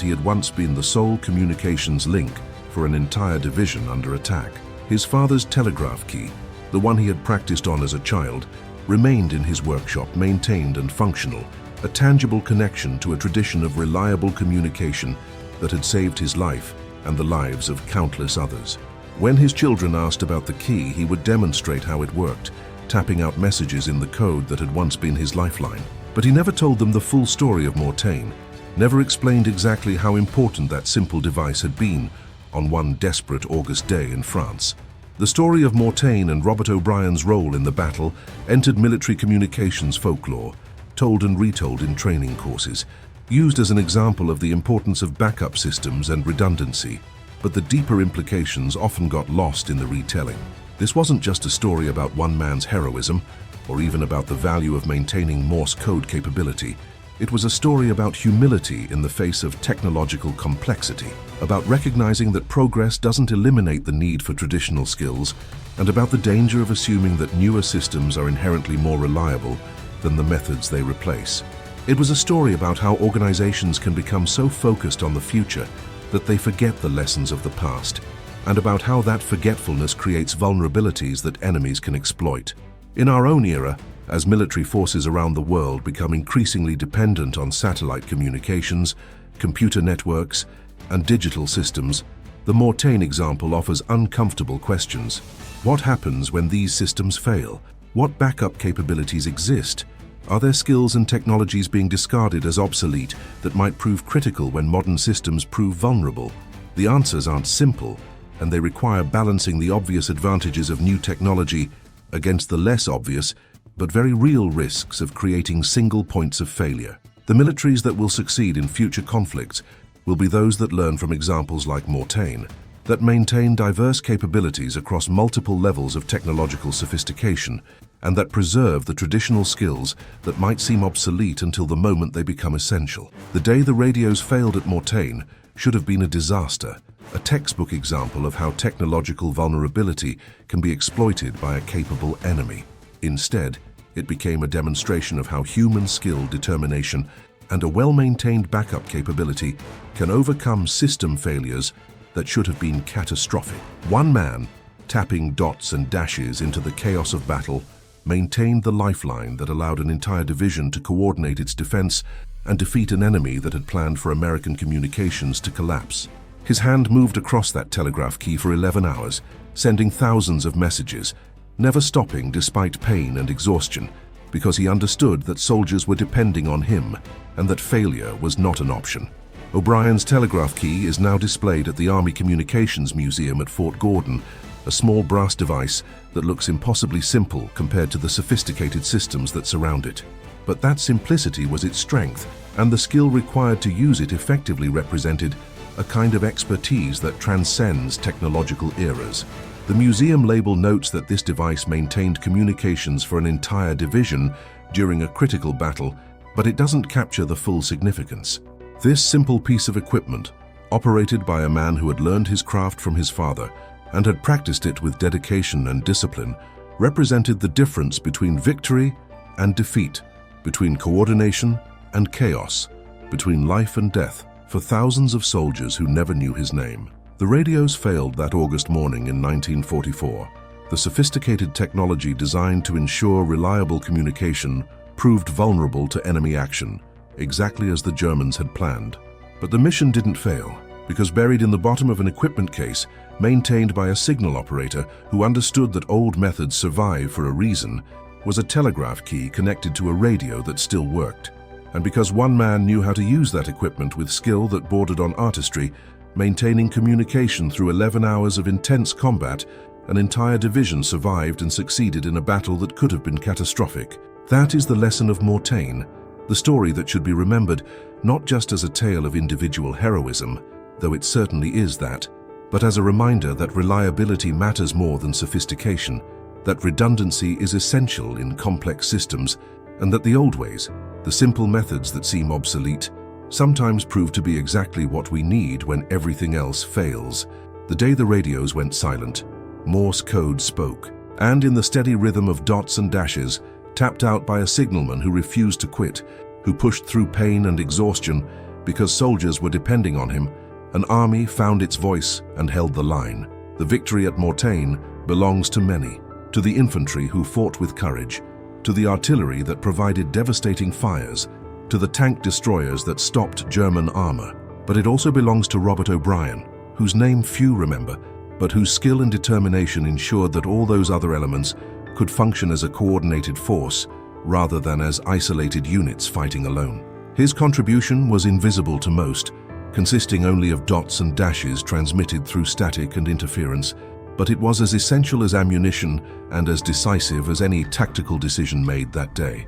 he had once been the sole communications link for an entire division under attack. His father's telegraph key, the one he had practiced on as a child, remained in his workshop, maintained and functional, a tangible connection to a tradition of reliable communication that had saved his life and the lives of countless others. When his children asked about the key, he would demonstrate how it worked, tapping out messages in the code that had once been his lifeline. But he never told them the full story of Mortain, never explained exactly how important that simple device had been on one desperate August day in France. The story of Mortain and Robert O'Brien's role in the battle entered military communications folklore, told and retold in training courses, used as an example of the importance of backup systems and redundancy, but the deeper implications often got lost in the retelling. This wasn't just a story about one man's heroism, or even about the value of maintaining Morse code capability. It was a story about humility in the face of technological complexity, about recognizing that progress doesn't eliminate the need for traditional skills, and about the danger of assuming that newer systems are inherently more reliable than the methods they replace. It was a story about how organizations can become so focused on the future that they forget the lessons of the past, and about how that forgetfulness creates vulnerabilities that enemies can exploit. In our own era, as military forces around the world become increasingly dependent on satellite communications, computer networks, and digital systems, the Mortain example offers uncomfortable questions. What happens when these systems fail? What backup capabilities exist? Are there skills and technologies being discarded as obsolete that might prove critical when modern systems prove vulnerable? The answers aren't simple, and they require balancing the obvious advantages of new technology against the less obvious but very real risks of creating single points of failure. The militaries that will succeed in future conflicts will be those that learn from examples like Mortain, that maintain diverse capabilities across multiple levels of technological sophistication, and that preserve the traditional skills that might seem obsolete until the moment they become essential. The day the radios failed at Mortain should have been a disaster, a textbook example of how technological vulnerability can be exploited by a capable enemy. Instead, it became a demonstration of how human skill, determination, and a well-maintained backup capability can overcome system failures that should have been catastrophic. One man, tapping dots and dashes into the chaos of battle, maintained the lifeline that allowed an entire division to coordinate its defense and defeat an enemy that had planned for American communications to collapse. His hand moved across that telegraph key for 11 hours, sending thousands of messages, never stopping despite pain and exhaustion, because he understood that soldiers were depending on him and that failure was not an option. O'Brien's telegraph key is now displayed at the Army Communications Museum at Fort Gordon, a small brass device that looks impossibly simple compared to the sophisticated systems that surround it. But that simplicity was its strength, and the skill required to use it effectively represented a kind of expertise that transcends technological eras. The museum label notes that this device maintained communications for an entire division during a critical battle, but it doesn't capture the full significance. This simple piece of equipment, operated by a man who had learned his craft from his father and had practiced it with dedication and discipline, represented the difference between victory and defeat, between coordination and chaos, between life and death for thousands of soldiers who never knew his name. The radios failed that August morning in 1944. The sophisticated technology designed to ensure reliable communication proved vulnerable to enemy action, exactly as the Germans had planned. But the mission didn't fail, because buried in the bottom of an equipment case, maintained by a signal operator who understood that old methods survive for a reason, was a telegraph key connected to a radio that still worked. And because one man knew how to use that equipment with skill that bordered on artistry, maintaining communication through 11 hours of intense combat, an entire division survived and succeeded in a battle that could have been catastrophic. That is the lesson of Mortain, the story that should be remembered not just as a tale of individual heroism, though it certainly is that, but as a reminder that reliability matters more than sophistication, that redundancy is essential in complex systems, and that the old ways, the simple methods that seem obsolete, sometimes prove to be exactly what we need when everything else fails. The day the radios went silent, Morse code spoke, and in the steady rhythm of dots and dashes, tapped out by a signalman who refused to quit, who pushed through pain and exhaustion because soldiers were depending on him, an army found its voice and held the line. The victory at Mortain belongs to many, to the infantry who fought with courage, to the artillery that provided devastating fires, to the tank destroyers that stopped German armor. But it also belongs to Robert O'Brien, whose name few remember, but whose skill and determination ensured that all those other elements could function as a coordinated force rather than as isolated units fighting alone. His contribution was invisible to most, consisting only of dots and dashes transmitted through static and interference, but it was as essential as ammunition and as decisive as any tactical decision made that day.